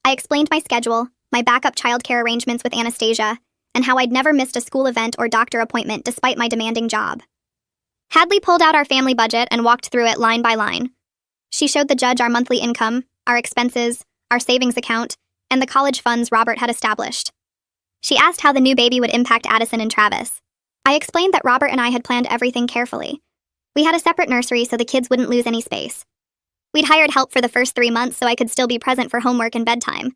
I explained my schedule, my backup childcare arrangements with Anastasia, and how I'd never missed a school event or doctor appointment despite my demanding job. Hadley pulled out our family budget and walked through it line by line. She showed the judge our monthly income, our expenses, our savings account, and the college funds Robert had established. She asked how the new baby would impact Addison and Travis. I explained that Robert and I had planned everything carefully. We had a separate nursery so the kids wouldn't lose any space. We'd hired help for the first 3 months so I could still be present for homework and bedtime.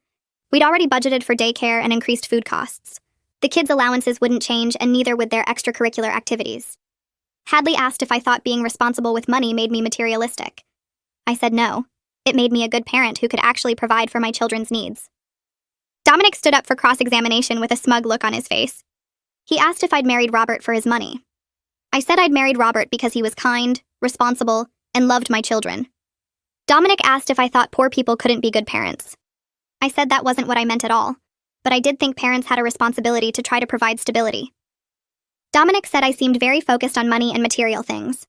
We'd already budgeted for daycare and increased food costs. The kids' allowances wouldn't change, and neither would their extracurricular activities. Hadley asked if I thought being responsible with money made me materialistic. I said no. It made me a good parent who could actually provide for my children's needs. Dominic stood up for cross-examination with a smug look on his face. He asked if I'd married Robert for his money. I said I'd married Robert because he was kind, responsible, and loved my children. Dominic asked if I thought poor people couldn't be good parents. I said that wasn't what I meant at all, but I did think parents had a responsibility to try to provide stability. Dominic said I seemed very focused on money and material things.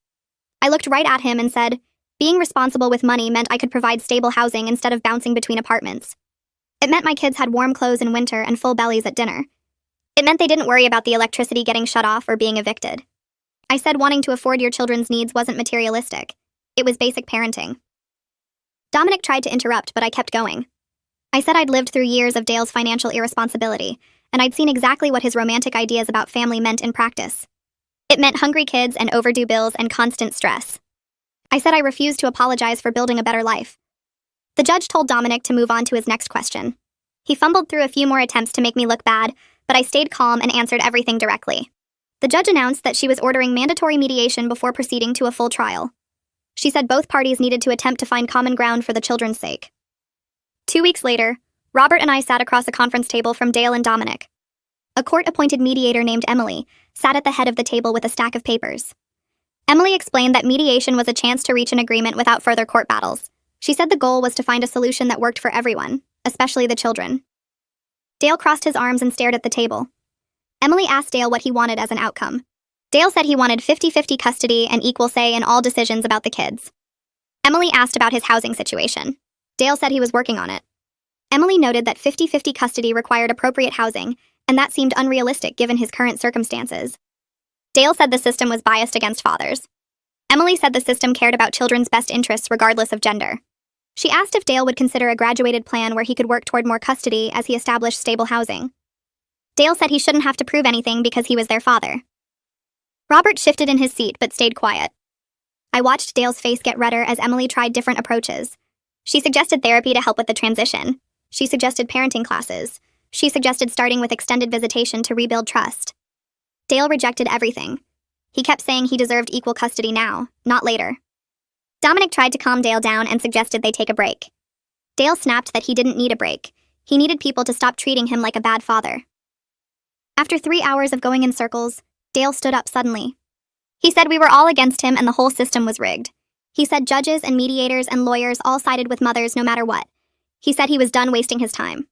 I looked right at him and said, being responsible with money meant I could provide stable housing instead of bouncing between apartments. It meant my kids had warm clothes in winter and full bellies at dinner. It meant they didn't worry about the electricity getting shut off or being evicted. I said wanting to afford your children's needs wasn't materialistic. It was basic parenting. Dominic tried to interrupt, but I kept going. I said I'd lived through years of Dale's financial irresponsibility, and I'd seen exactly what his romantic ideas about family meant in practice. It meant hungry kids and overdue bills and constant stress. I said I refused to apologize for building a better life. The judge told Dominic to move on to his next question. He fumbled through a few more attempts to make me look bad, but I stayed calm and answered everything directly. The judge announced that she was ordering mandatory mediation before proceeding to a full trial. She said both parties needed to attempt to find common ground for the children's sake. 2 weeks later, Robert and I sat across a conference table from Dale and Dominic. A court-appointed mediator named Emily sat at the head of the table with a stack of papers. Emily explained that mediation was a chance to reach an agreement without further court battles. She said the goal was to find a solution that worked for everyone, especially the children. Dale crossed his arms and stared at the table. Emily asked Dale what he wanted as an outcome. Dale said he wanted 50-50 custody and equal say in all decisions about the kids. Emily asked about his housing situation. Dale said he was working on it. Emily noted that 50-50 custody required appropriate housing, and that seemed unrealistic given his current circumstances. Dale said the system was biased against fathers. Emily said the system cared about children's best interests regardless of gender. She asked if Dale would consider a graduated plan where he could work toward more custody as he established stable housing. Dale said he shouldn't have to prove anything because he was their father. Robert shifted in his seat but stayed quiet. I watched Dale's face get redder as Emily tried different approaches. She suggested therapy to help with the transition. She suggested parenting classes. She suggested starting with extended visitation to rebuild trust. Dale rejected everything. He kept saying he deserved equal custody now, not later. Dominic tried to calm Dale down and suggested they take a break. Dale snapped that he didn't need a break. He needed people to stop treating him like a bad father. After 3 hours of going in circles, Dale stood up suddenly. He said we were all against him and the whole system was rigged. He said judges and mediators and lawyers all sided with mothers no matter what. He said he was done wasting his time.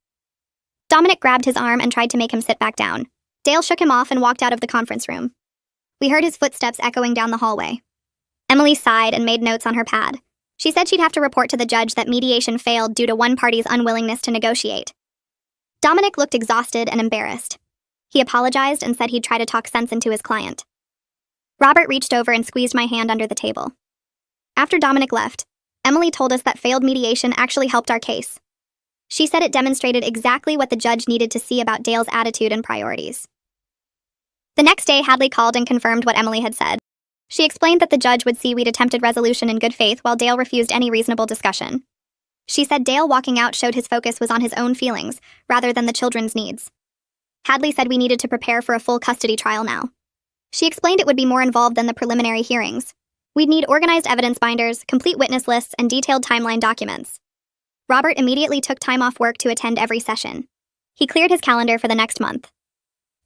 Dominic grabbed his arm and tried to make him sit back down. Dale shook him off and walked out of the conference room. We heard his footsteps echoing down the hallway. Emily sighed and made notes on her pad. She said she'd have to report to the judge that mediation failed due to one party's unwillingness to negotiate. Dominic looked exhausted and embarrassed. He apologized and said he'd try to talk sense into his client. Robert reached over and squeezed my hand under the table. After Dominic left, Emily told us that failed mediation actually helped our case. She said it demonstrated exactly what the judge needed to see about Dale's attitude and priorities. The next day, Hadley called and confirmed what Emily had said. She explained that the judge would see we'd attempted resolution in good faith while Dale refused any reasonable discussion. She said Dale walking out showed his focus was on his own feelings, rather than the children's needs. Hadley said we needed to prepare for a full custody trial now. She explained it would be more involved than the preliminary hearings. We'd need organized evidence binders, complete witness lists, and detailed timeline documents. Robert immediately took time off work to attend every session. He cleared his calendar for the next month.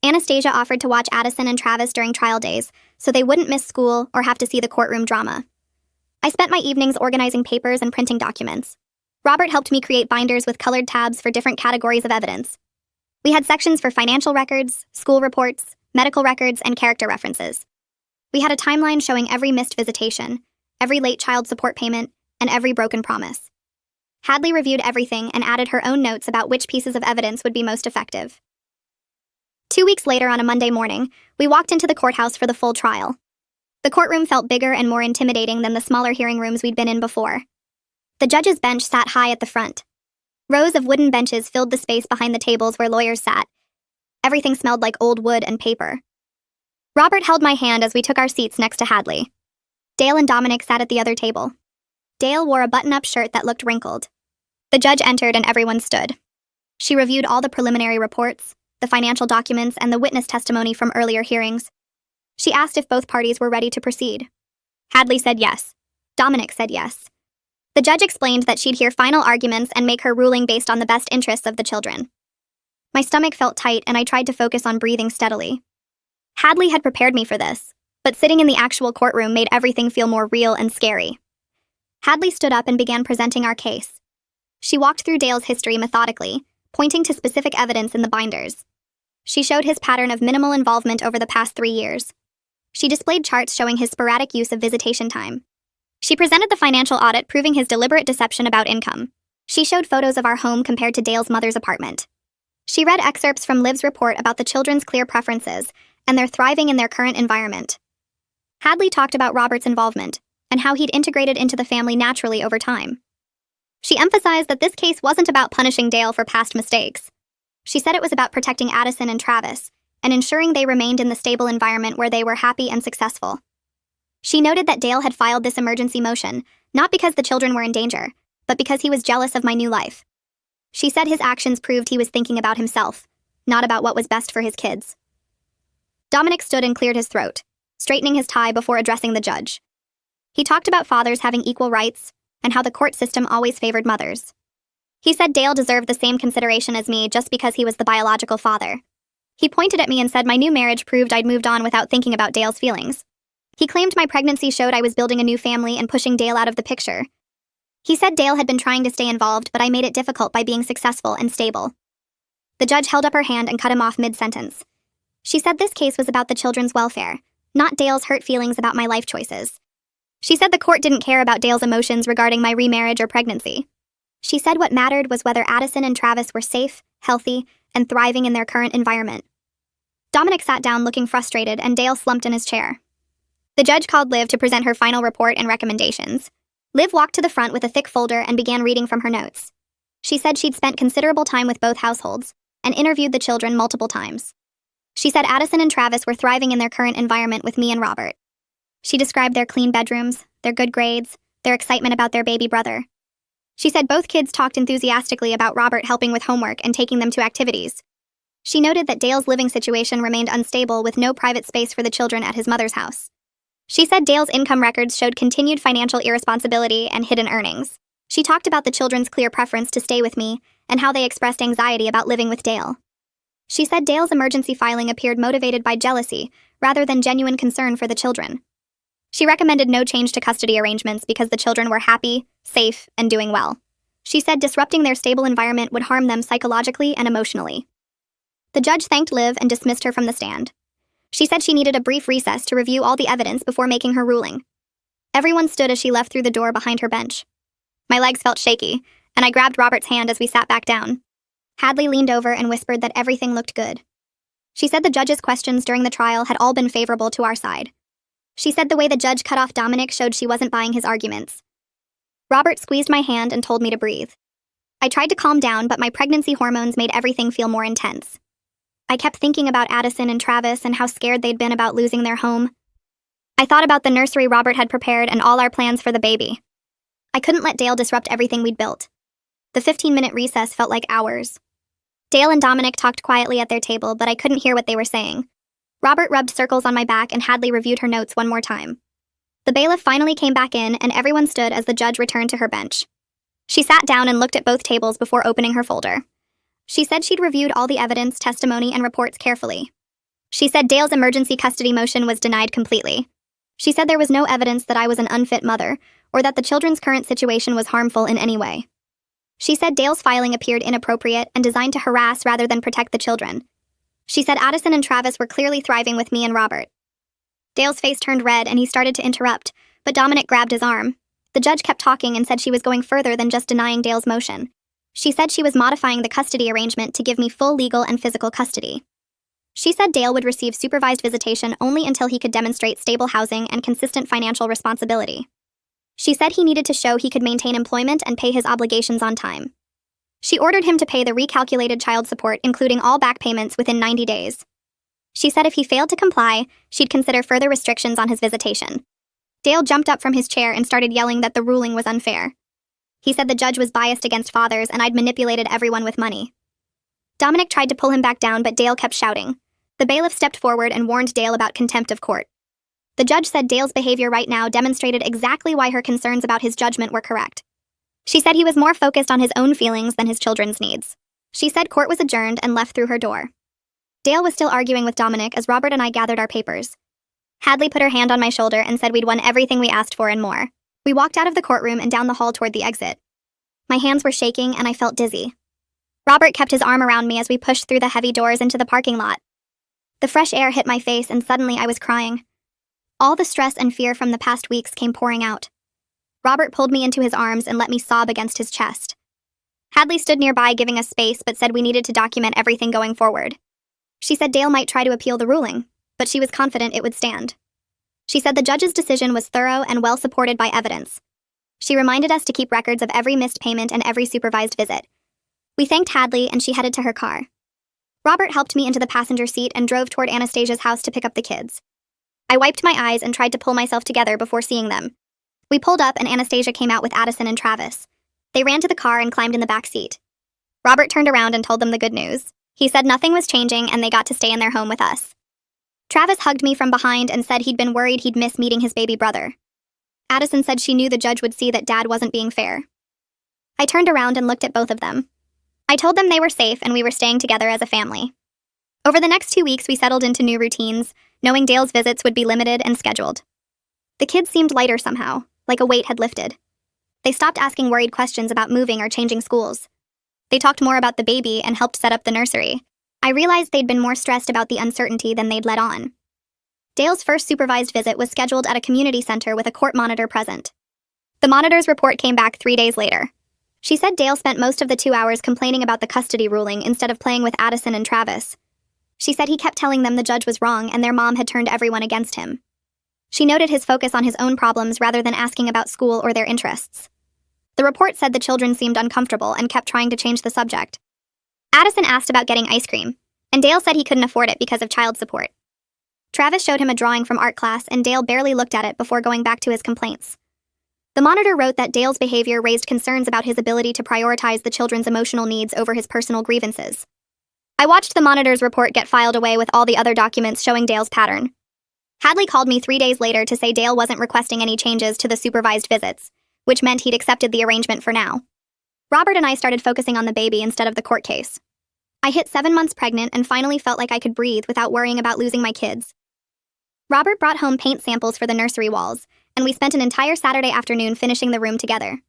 Anastasia offered to watch Addison and Travis during trial days, so they wouldn't miss school or have to see the courtroom drama. I spent my evenings organizing papers and printing documents. Robert helped me create binders with colored tabs for different categories of evidence. We had sections for financial records, school reports, medical records, and character references. We had a timeline showing every missed visitation, every late child support payment, and every broken promise. Hadley reviewed everything and added her own notes about which pieces of evidence would be most effective. 2 weeks later, on a Monday morning, we walked into the courthouse for the full trial. The courtroom felt bigger and more intimidating than the smaller hearing rooms we'd been in before. The judge's bench sat high at the front. Rows of wooden benches filled the space behind the tables where lawyers sat. Everything smelled like old wood and paper. Robert held my hand as we took our seats next to Hadley. Dale and Dominic sat at the other table. Dale wore a button-up shirt that looked wrinkled. The judge entered and everyone stood. She reviewed all the preliminary reports, the financial documents, and the witness testimony from earlier hearings. She asked if both parties were ready to proceed. Hadley said yes. Dominic said yes. The judge explained that she'd hear final arguments and make her ruling based on the best interests of the children. My stomach felt tight and I tried to focus on breathing steadily. Hadley had prepared me for this, but sitting in the actual courtroom made everything feel more real and scary. Hadley stood up and began presenting our case. She walked through Dale's history methodically, pointing to specific evidence in the binders. She showed his pattern of minimal involvement over the past 3 years. She displayed charts showing his sporadic use of visitation time. She presented the financial audit proving his deliberate deception about income. She showed photos of our home compared to Dale's mother's apartment. She read excerpts from Liv's report about the children's clear preferences and their thriving in their current environment. Hadley talked about Robert's involvement and how he'd integrated into the family naturally over time. She emphasized that this case wasn't about punishing Dale for past mistakes. She said it was about protecting Addison and Travis and ensuring they remained in the stable environment where they were happy and successful. She noted that Dale had filed this emergency motion, not because the children were in danger, but because he was jealous of my new life. She said his actions proved he was thinking about himself, not about what was best for his kids. Dominic stood and cleared his throat, straightening his tie before addressing the judge. He talked about fathers having equal rights and how the court system always favored mothers. He said Dale deserved the same consideration as me just because he was the biological father. He pointed at me and said my new marriage proved I'd moved on without thinking about Dale's feelings. He claimed my pregnancy showed I was building a new family and pushing Dale out of the picture. He said Dale had been trying to stay involved, but I made it difficult by being successful and stable. The judge held up her hand and cut him off mid-sentence. She said this case was about the children's welfare, not Dale's hurt feelings about my life choices. She said the court didn't care about Dale's emotions regarding my remarriage or pregnancy. She said what mattered was whether Addison and Travis were safe, healthy, and thriving in their current environment. Dominic sat down looking frustrated, and Dale slumped in his chair. The judge called Liv to present her final report and recommendations. Liv walked to the front with a thick folder and began reading from her notes. She said she'd spent considerable time with both households and interviewed the children multiple times. She said Addison and Travis were thriving in their current environment with me and Robert. She described their clean bedrooms, their good grades, their excitement about their baby brother. She said both kids talked enthusiastically about Robert helping with homework and taking them to activities. She noted that Dale's living situation remained unstable with no private space for the children at his mother's house. She said Dale's income records showed continued financial irresponsibility and hidden earnings. She talked about the children's clear preference to stay with me and how they expressed anxiety about living with Dale. She said Dale's emergency filing appeared motivated by jealousy rather than genuine concern for the children. She recommended no change to custody arrangements because the children were happy, safe, and doing well. She said disrupting their stable environment would harm them psychologically and emotionally. The judge thanked Liv and dismissed her from the stand. She said she needed a brief recess to review all the evidence before making her ruling. Everyone stood as she left through the door behind her bench. My legs felt shaky, and I grabbed Robert's hand as we sat back down. Hadley leaned over and whispered that everything looked good. She said the judge's questions during the trial had all been favorable to our side. She said the way the judge cut off Dominic showed she wasn't buying his arguments. Robert squeezed my hand and told me to breathe. I tried to calm down, but my pregnancy hormones made everything feel more intense. I kept thinking about Addison and Travis and how scared they'd been about losing their home. I thought about the nursery Robert had prepared and all our plans for the baby. I couldn't let Dale disrupt everything we'd built. The 15-minute recess felt like hours. Dale and Dominic talked quietly at their table, but I couldn't hear what they were saying. Robert rubbed circles on my back and Hadley reviewed her notes one more time. The bailiff finally came back in and everyone stood as the judge returned to her bench. She sat down and looked at both tables before opening her folder. She said she'd reviewed all the evidence, testimony, and reports carefully. She said Dale's emergency custody motion was denied completely. She said there was no evidence that I was an unfit mother or that the children's current situation was harmful in any way. She said Dale's filing appeared inappropriate and designed to harass rather than protect the children. She said Addison and Travis were clearly thriving with me and Robert. Dale's face turned red and he started to interrupt, but Dominic grabbed his arm. The judge kept talking and said she was going further than just denying Dale's motion. She said she was modifying the custody arrangement to give me full legal and physical custody. She said Dale would receive supervised visitation only until he could demonstrate stable housing and consistent financial responsibility. She said he needed to show he could maintain employment and pay his obligations on time. She ordered him to pay the recalculated child support, including all back payments, within 90 days. She said if he failed to comply, she'd consider further restrictions on his visitation. Dale jumped up from his chair and started yelling that the ruling was unfair. He said the judge was biased against fathers and I'd manipulated everyone with money. Dominic tried to pull him back down, but Dale kept shouting. The bailiff stepped forward and warned Dale about contempt of court. The judge said Dale's behavior right now demonstrated exactly why her concerns about his judgment were correct. She said he was more focused on his own feelings than his children's needs. She said court was adjourned and left through her door. Dale was still arguing with Dominic as Robert and I gathered our papers. Hadley put her hand on my shoulder and said we'd won everything we asked for and more. We walked out of the courtroom and down the hall toward the exit. My hands were shaking and I felt dizzy. Robert kept his arm around me as we pushed through the heavy doors into the parking lot. The fresh air hit my face and suddenly I was crying. All the stress and fear from the past weeks came pouring out. Robert pulled me into his arms and let me sob against his chest. Hadley stood nearby giving us space but said we needed to document everything going forward. She said Dale might try to appeal the ruling, but she was confident it would stand. She said the judge's decision was thorough and well supported by evidence. She reminded us to keep records of every missed payment and every supervised visit. We thanked Hadley and she headed to her car. Robert helped me into the passenger seat and drove toward Anastasia's house to pick up the kids. I wiped my eyes and tried to pull myself together before seeing them. We pulled up and Anastasia came out with Addison and Travis. They ran to the car and climbed in the back seat. Robert turned around and told them the good news. He said nothing was changing and they got to stay in their home with us. Travis hugged me from behind and said he'd been worried he'd miss meeting his baby brother. Addison said she knew the judge would see that Dad wasn't being fair. I turned around and looked at both of them. I told them they were safe and we were staying together as a family. Over the next 2 weeks, we settled into new routines, knowing Dale's visits would be limited and scheduled. The kids seemed lighter somehow, like a weight had lifted. They stopped asking worried questions about moving or changing schools. They talked more about the baby and helped set up the nursery. I realized they'd been more stressed about the uncertainty than they'd let on. Dale's first supervised visit was scheduled at a community center with a court monitor present. The monitor's report came back 3 days later. She said Dale spent most of the 2 hours complaining about the custody ruling instead of playing with Addison and Travis. She said he kept telling them the judge was wrong and their mom had turned everyone against him. She noted his focus on his own problems rather than asking about school or their interests. The report said the children seemed uncomfortable and kept trying to change the subject. Addison asked about getting ice cream, and Dale said he couldn't afford it because of child support. Travis showed him a drawing from art class and Dale barely looked at it before going back to his complaints. The monitor wrote that Dale's behavior raised concerns about his ability to prioritize the children's emotional needs over his personal grievances. I watched the monitor's report get filed away with all the other documents showing Dale's pattern. Hadley called me 3 days later to say Dale wasn't requesting any changes to the supervised visits, which meant he'd accepted the arrangement for now. Robert and I started focusing on the baby instead of the court case. I hit 7 months pregnant and finally felt like I could breathe without worrying about losing my kids. Robert brought home paint samples for the nursery walls, and we spent an entire Saturday afternoon finishing the room together.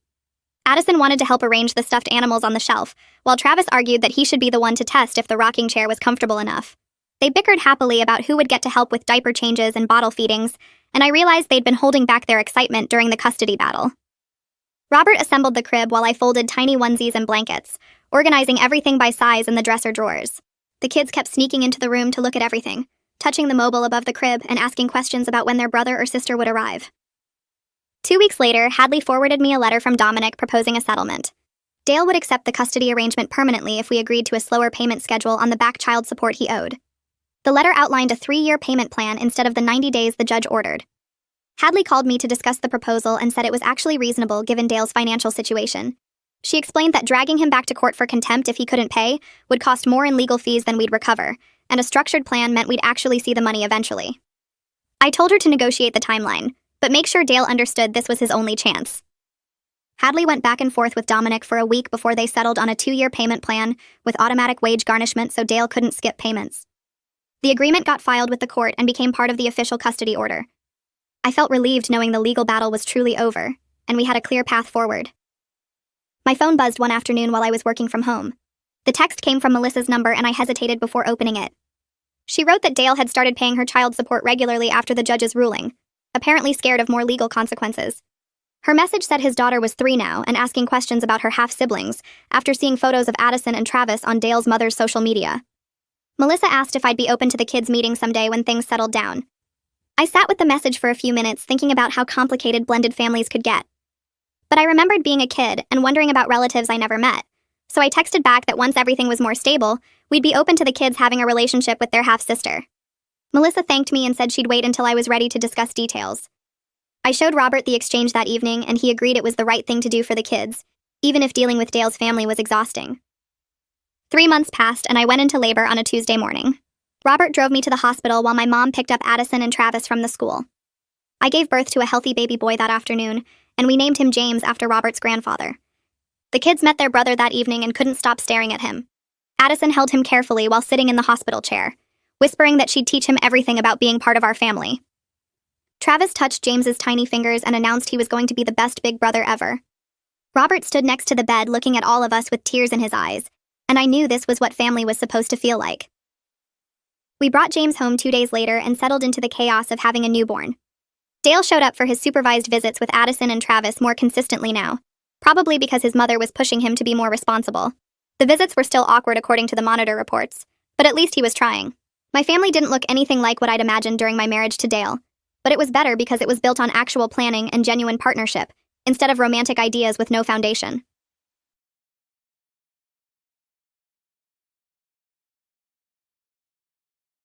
Addison wanted to help arrange the stuffed animals on the shelf, while Travis argued that he should be the one to test if the rocking chair was comfortable enough. They bickered happily about who would get to help with diaper changes and bottle feedings, and I realized they'd been holding back their excitement during the custody battle. Robert assembled the crib while I folded tiny onesies and blankets, organizing everything by size in the dresser drawers. The kids kept sneaking into the room to look at everything, touching the mobile above the crib and asking questions about when their brother or sister would arrive. 2 weeks later, Hadley forwarded me a letter from Dominic proposing a settlement. Dale would accept the custody arrangement permanently if we agreed to a slower payment schedule on the back child support he owed. The letter outlined a 3-year payment plan instead of the 90 days the judge ordered. Hadley called me to discuss the proposal and said it was actually reasonable given Dale's financial situation. She explained that dragging him back to court for contempt if he couldn't pay would cost more in legal fees than we'd recover, and a structured plan meant we'd actually see the money eventually. I told her to negotiate the timeline, but make sure Dale understood this was his only chance. Hadley went back and forth with Dominic for a week before they settled on a 2-year payment plan with automatic wage garnishment so Dale couldn't skip payments. The agreement got filed with the court and became part of the official custody order. I felt relieved knowing the legal battle was truly over, and we had a clear path forward. My phone buzzed one afternoon while I was working from home. The text came from Melissa's number and I hesitated before opening it. She wrote that Dale had started paying her child support regularly after the judge's ruling, apparently scared of more legal consequences. Her message said his daughter was 3 now and asking questions about her half-siblings after seeing photos of Addison and Travis on Dale's mother's social media. Melissa asked if I'd be open to the kids meeting someday when things settled down. I sat with the message for a few minutes thinking about how complicated blended families could get. But I remembered being a kid and wondering about relatives I never met, so I texted back that once everything was more stable, we'd be open to the kids having a relationship with their half-sister. Melissa thanked me and said she'd wait until I was ready to discuss details. I showed Robert the exchange that evening and he agreed it was the right thing to do for the kids, even if dealing with Dale's family was exhausting. 3 months passed and I went into labor on a Tuesday morning. Robert drove me to the hospital while my mom picked up Addison and Travis from the school. I gave birth to a healthy baby boy that afternoon, and we named him James after Robert's grandfather. The kids met their brother that evening and couldn't stop staring at him. Addison held him carefully while sitting in the hospital chair, whispering that she'd teach him everything about being part of our family. Travis touched James's tiny fingers and announced he was going to be the best big brother ever. Robert stood next to the bed looking at all of us with tears in his eyes, and I knew this was what family was supposed to feel like. We brought James home 2 days later and settled into the chaos of having a newborn. Dale showed up for his supervised visits with Addison and Travis more consistently now, probably because his mother was pushing him to be more responsible. The visits were still awkward according to the monitor reports, but at least he was trying. My family didn't look anything like what I'd imagined during my marriage to Dale, but it was better because it was built on actual planning and genuine partnership, instead of romantic ideas with no foundation.